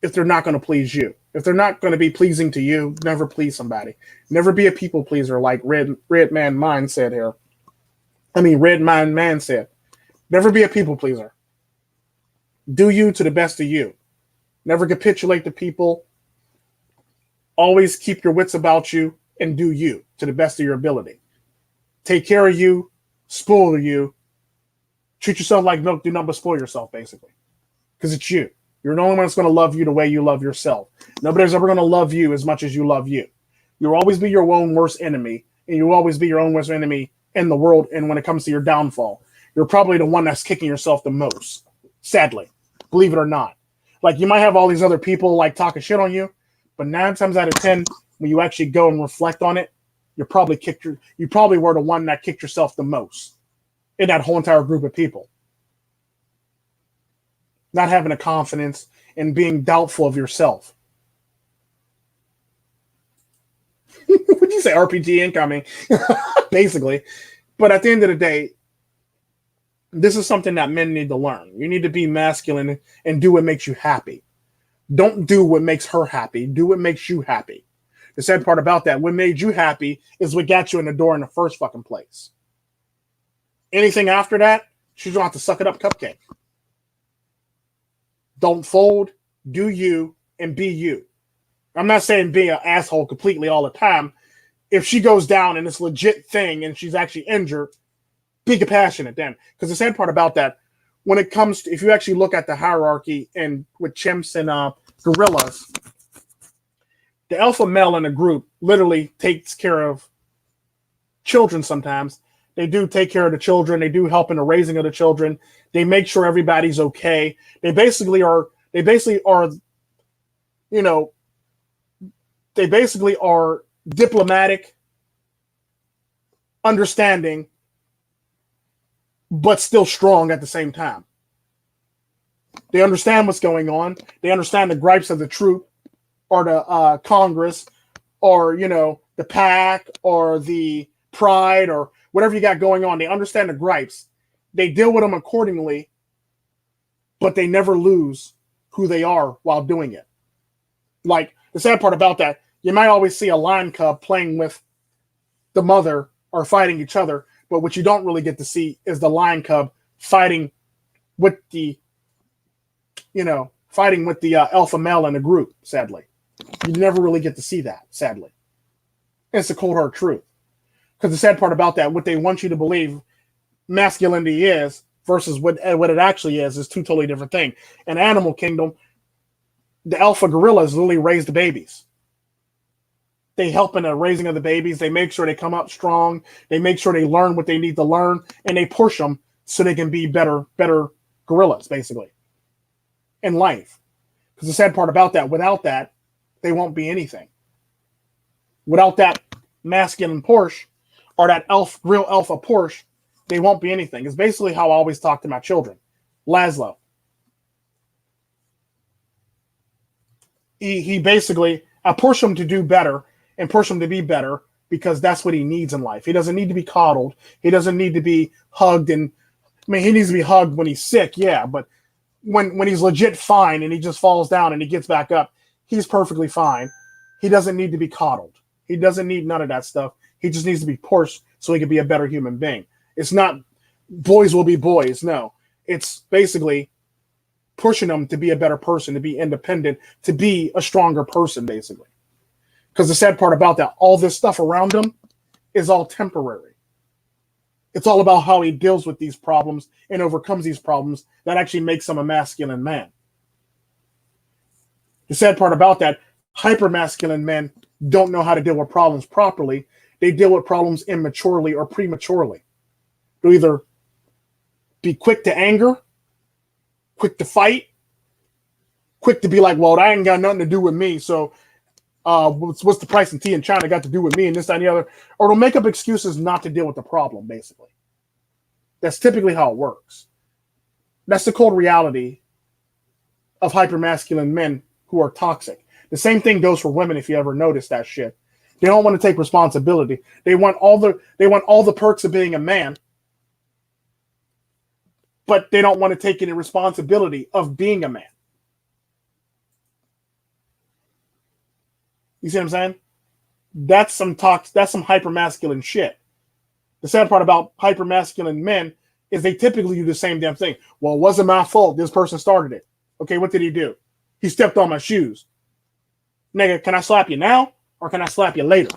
if they're not going to please you. If they're not going to be pleasing to you, never please somebody. Never be a people pleaser, like Red Man said here. Red Man said. Never be a people pleaser. Do you to the best of you. Never capitulate to people. Always keep your wits about you and do you to the best of your ability. Take care of you, spoil you, treat yourself like milk, do not but spoil yourself, basically. Because it's you. You're the only one that's going to love you the way you love yourself. Nobody's ever going to love you as much as you love you. You'll always be your own worst enemy, and you'll always be your own worst enemy in the world. And when it comes to your downfall, you're probably the one that's kicking yourself the most, sadly, believe it or not. Like, you might have all these other people like talking shit on you, but 9 times out of 10, when you actually go and reflect on it, you probably were the one that kicked yourself the most in that whole entire group of people. Not having a confidence and being doubtful of yourself. Would you say RPG incoming? Basically. But at the end of the day, this is something that men need to learn. You need to be masculine and do what makes you happy. Don't do what makes her happy. Do what makes you happy. The sad part about that, what made you happy is what got you in the door in the first fucking place. Anything after that, she's going to have to suck it up cupcake. Don't fold, do you, and be you. I'm not saying be an asshole completely all the time. If she goes down and it's a legit thing and she's actually injured, be compassionate then. Because the sad part about that, when it comes to, if you actually look at the hierarchy and with chimps and gorillas, The alpha male in a group literally takes care of children sometimes. They do take care of the children. They do help in the raising of the children. They make sure everybody's okay. They basically are, you know, they basically are diplomatic, understanding, but still strong at the same time. They understand what's going on. They understand the gripes of the troop or the Congress or, you know, the pack or the pride or whatever you got going on. They understand the gripes. They deal with them accordingly, but they never lose who they are while doing it. Like, the sad part about that, you might always see a lion cub playing with the mother or fighting each other, but what you don't really get to see is the lion cub fighting with the, you know, alpha male in the group, sadly. You never really get to see that, sadly. It's the cold hard truth. Because the sad part about that, what they want you to believe masculinity is versus what it actually is two totally different things. In Animal Kingdom, the alpha gorillas literally raise the babies. They help in the raising of the babies. They make sure they come up strong. They make sure they learn what they need to learn, and they push them so they can be better gorillas, basically, in life. Because the sad part about that, without that, they won't be anything. Without that masculine Porsche or that real alpha Porsche, they won't be anything. It's basically how I always talk to my children. Laszlo. He basically, I push him to do better and push him to be better because that's what he needs in life. He doesn't need to be coddled. He doesn't need to be hugged. And I mean, he needs to be hugged when he's sick, yeah, but when he's legit fine and he just falls down and he gets back up, he's perfectly fine. He doesn't need to be coddled. He doesn't need none of that stuff. He just needs to be pushed so he can be a better human being. It's not boys will be boys. No, it's basically pushing them to be a better person, to be independent, to be a stronger person, basically. Because the sad part about that, all this stuff around him is all temporary. It's all about how he deals with these problems and overcomes these problems that actually makes him a masculine man. The sad part about that, hyper-masculine men don't know how to deal with problems properly. They deal with problems immaturely or prematurely. They'll either be quick to anger, quick to fight, quick to be like, well, that ain't got nothing to do with me, so what's the price of tea in China got to do with me and this, that, and the other? Or they'll make up excuses not to deal with the problem, basically. That's typically how it works. That's the cold reality of hypermasculine men who are toxic. The same thing goes for women if you ever notice that shit. They don't want to take responsibility. They want all the perks of being a man, but they don't want to take any responsibility of being a man. You see what I'm saying? That's some hypermasculine shit. The sad part about hypermasculine men is they typically do the same damn thing. Well, it wasn't my fault. This person started it. Okay, what did he do? He stepped on my shoes. Nigga, can I slap you now or can I slap you later?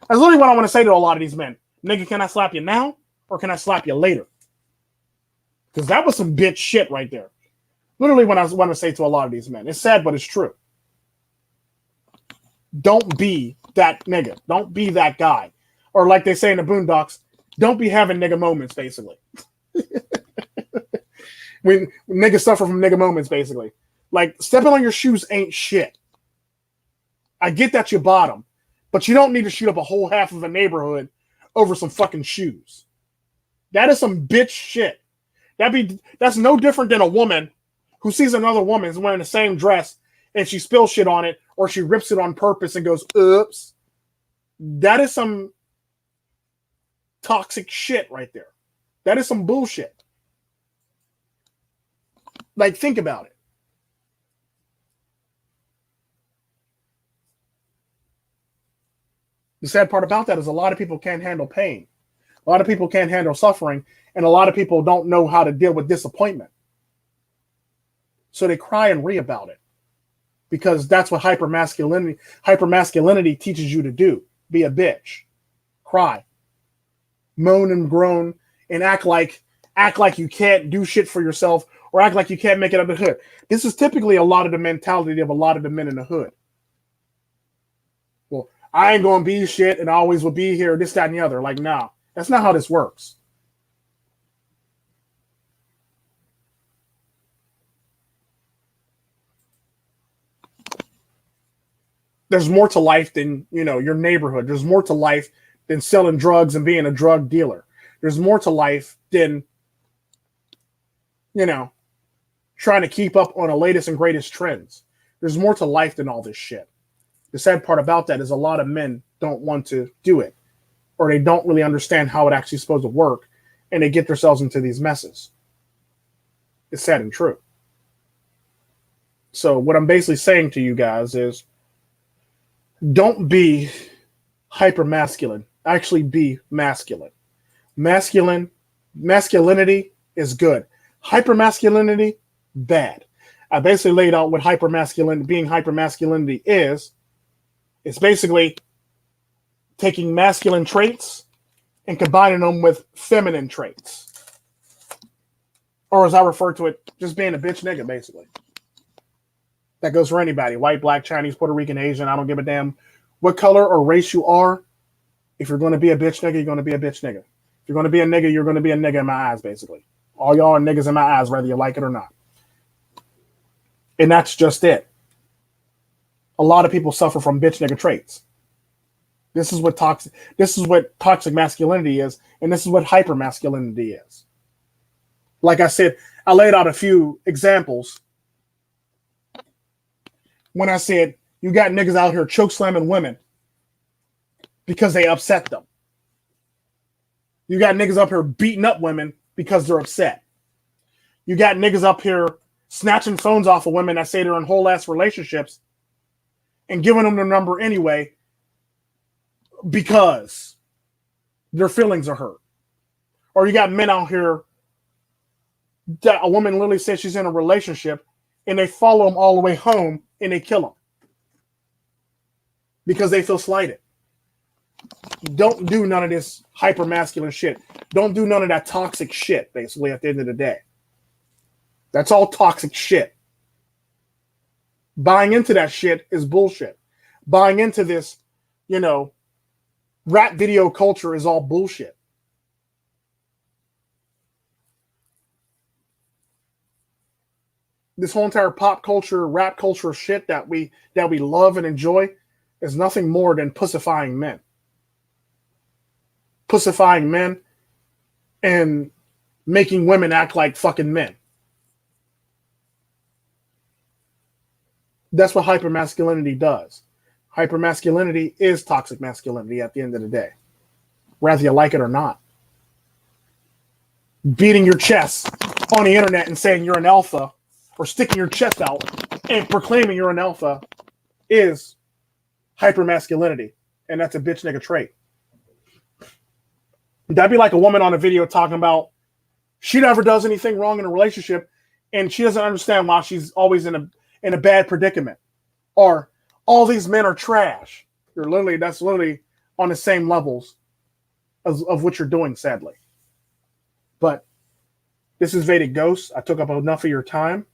That's literally what I want to say to a lot of these men. Nigga, can I slap you now or can I slap you later? Because that was some bitch shit right there. Literally what I want to say to a lot of these men. It's sad, but it's true. Don't be that nigga. Don't be that guy. Or like they say in the Boondocks, don't be having nigga moments, basically. When niggas suffer from nigga moments, basically. Like, stepping on your shoes ain't shit. I get that you bottom, but you don't need to shoot up a whole half of a neighborhood over some fucking shoes. That is some bitch shit. That's no different than a woman who sees another woman is wearing the same dress and she spills shit on it or she rips it on purpose and goes, oops. That is some toxic shit right there. That is some bullshit. Like, think about it. The sad part about that is a lot of people can't handle pain. A lot of people can't handle suffering, and a lot of people don't know how to deal with disappointment. So they cry and ree about it because that's what hypermasculinity teaches you to do. Be a bitch. Cry. Moan and groan and act like you can't do shit for yourself or act like you can't make it out of the hood. This is typically a lot of the mentality of a lot of the men in the hood. I ain't gonna be shit and I always will be here, this, that, and the other. Like, no, that's not how this works. There's more to life than, your neighborhood. There's more to life than selling drugs and being a drug dealer. There's more to life than, trying to keep up on the latest and greatest trends. There's more to life than all this shit. The sad part about that is a lot of men don't want to do it, or they don't really understand how it actually is supposed to work, and they get themselves into these messes. It's sad and true. So what I'm basically saying to you guys is, don't be hyper masculine. Actually be masculine. Masculinity is good. Hyper masculinity, bad. I basically laid out what being hyper masculinity is. It's basically taking masculine traits and combining them with feminine traits. Or as I refer to it, just being a bitch nigga, basically. That goes for anybody. White, black, Chinese, Puerto Rican, Asian. I don't give a damn what color or race you are. If you're going to be a bitch nigga, you're going to be a bitch nigga. If you're going to be a nigga, you're going to be a nigga in my eyes, basically. All y'all are niggas in my eyes, whether you like it or not. And that's just it. A lot of people suffer from bitch nigga traits. This is what toxic masculinity is, and this is what hyper masculinity is. Like I said, I laid out a few examples when I said you got niggas out here choke slamming women because they upset them. You got niggas up here beating up women because they're upset. You got niggas up here snatching phones off of women that say they're in whole ass relationships and giving them their number anyway because their feelings are hurt. Or you got men out here that a woman literally says she's in a relationship and they follow them all the way home and they kill them because they feel slighted. Don't do none of this hyper masculine shit. Don't do none of that toxic shit, basically, at the end of the day. That's all toxic shit. Buying into that shit is bullshit. Buying into this, rap video culture is all bullshit. This whole entire pop culture, rap culture shit that we love and enjoy is nothing more than pussifying men. Pussifying men and making women act like fucking men. That's what hypermasculinity does. Hypermasculinity is toxic masculinity at the end of the day, whether you like it or not. Beating your chest on the internet and saying you're an alpha, or sticking your chest out and proclaiming you're an alpha, is hypermasculinity, and that's a bitch nigga trait. That'd be like a woman on a video talking about she never does anything wrong in a relationship, and she doesn't understand why she's always in a bad predicament, or all these men are trash. That's literally on the same levels of what you're doing, sadly. But this is Vedic Ghost. I took up enough of your time.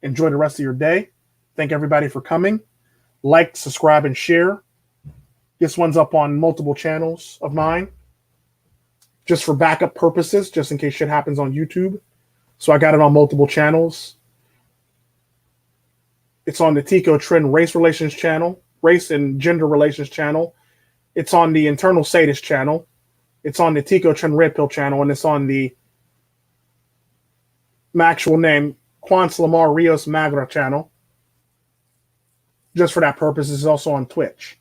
Enjoy the rest of your day. Thank everybody for coming. Like, subscribe, and share. This one's up on multiple channels of mine, just for backup purposes, just in case shit happens on YouTube. So I got it on multiple channels. It's on the Tico Tren race relations channel, race and gender relations channel. It's on the internal Sadist channel. It's on the Tico Tren red pill channel, and it's on my actual name, Juan Slamar Rios Magra channel. Just for that purpose, it's also on Twitch.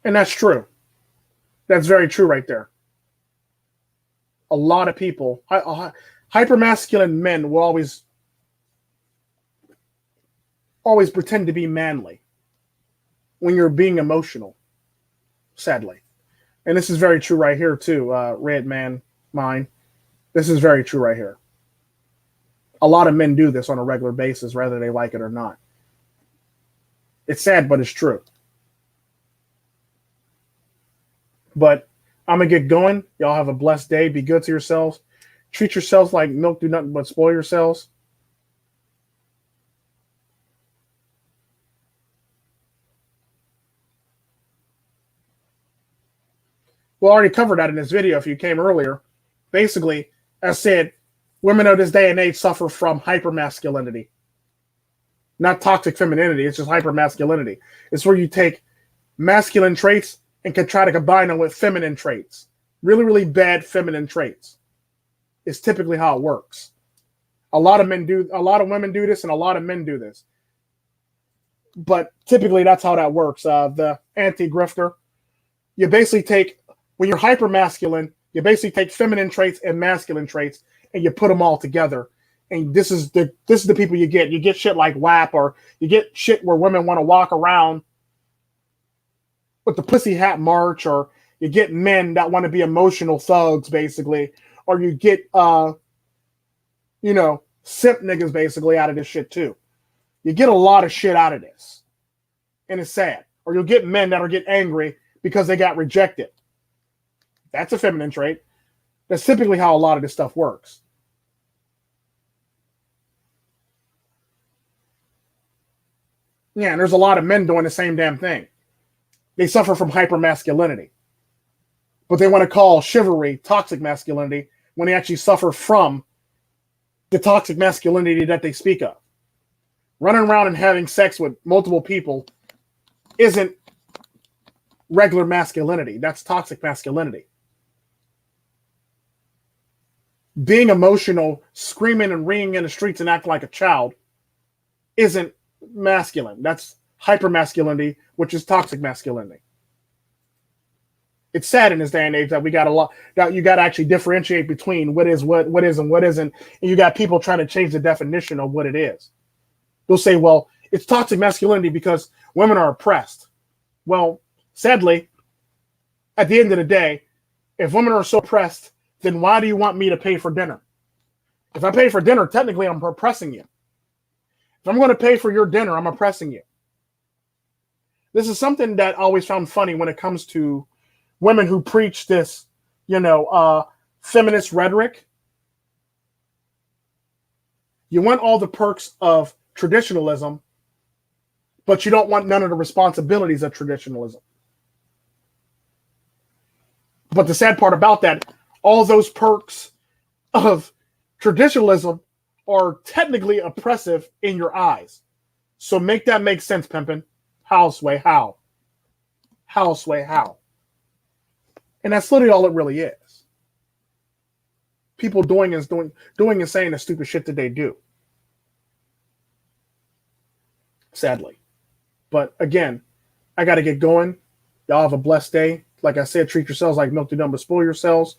And that's true. That's very true right there. A lot of people, hypermasculine men will always pretend to be manly when you're being emotional, sadly. And this is very true right here too, Red Man Mine. This is very true right here. A lot of men do this on a regular basis, whether they like it or not. It's sad, but it's true. But I'm going to get going. Y'all have a blessed day. Be good to yourselves. Treat yourselves like milk do nothing but spoil yourselves. Well, I already covered that in this video if you came earlier. Basically, I said women of this day and age suffer from hypermasculinity. Not toxic femininity, it's just hypermasculinity. It's where you take masculine traits and can try to combine them with feminine traits. Really, really bad feminine traits. It's typically how it works. A lot of women do this, and a lot of men do this. But typically that's how that works. The anti-grifter. You basically take, when you're hyper masculine, you basically take feminine traits and masculine traits and you put them all together. And this is the people you get. You get shit like WAP, or you get shit where women want to walk around with the pussy hat march, or you get men that want to be emotional thugs, basically, or you get simp niggas basically out of this shit too. You get a lot of shit out of this, and it's sad. Or you'll get men that'll get angry because they got rejected. That's a feminine trait. That's typically how a lot of this stuff works. Yeah, and there's a lot of men doing the same damn thing. They suffer from hypermasculinity. But they want to call chivalry toxic masculinity when they actually suffer from the toxic masculinity that they speak of. Running around and having sex with multiple people isn't regular masculinity. That's toxic masculinity. Being emotional, screaming and ringing in the streets and acting like a child isn't masculine. That's hypermasculinity, which is toxic masculinity. It's sad in this day and age that we got a lot, that you got to actually differentiate between what is what is and what isn't, and you got people trying to change the definition of what it is. They'll say, well, it's toxic masculinity because women are oppressed. Well, sadly, at the end of the day, if women are so oppressed, then why do you want me to pay for dinner? If I pay for dinner, technically I'm oppressing you. If I'm going to pay for your dinner, I'm oppressing you. This is something that I always found funny when it comes to women who preach this, feminist rhetoric. You want all the perks of traditionalism, but you don't want none of the responsibilities of traditionalism. But the sad part about that, all those perks of traditionalism are technically oppressive in your eyes. So make that make sense, pimpin'. Houseway, how? Houseway, how? And that's literally all it really is. People doing and saying the stupid shit that they do. Sadly. But again, I got to get going. Y'all have a blessed day. Like I said, treat yourselves like milk to dumb, but spoil yourselves.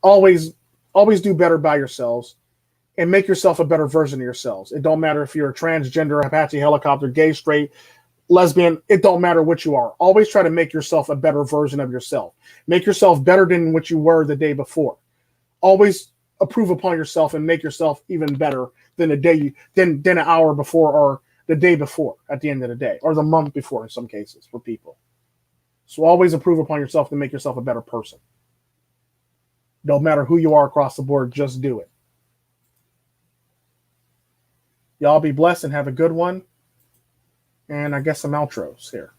Always do better by yourselves. And make yourself a better version of yourselves. It don't matter if you're a transgender, Apache helicopter, gay, straight, lesbian. It don't matter what you are. Always try to make yourself a better version of yourself. Make yourself better than what you were the day before. Always improve upon yourself and make yourself even better than than an hour before or the day before at the end of the day, or the month before in some cases for people. So always improve upon yourself to make yourself a better person. Don't matter who you are across the board, just do it. Y'all be blessed and have a good one. And I guess some outros here.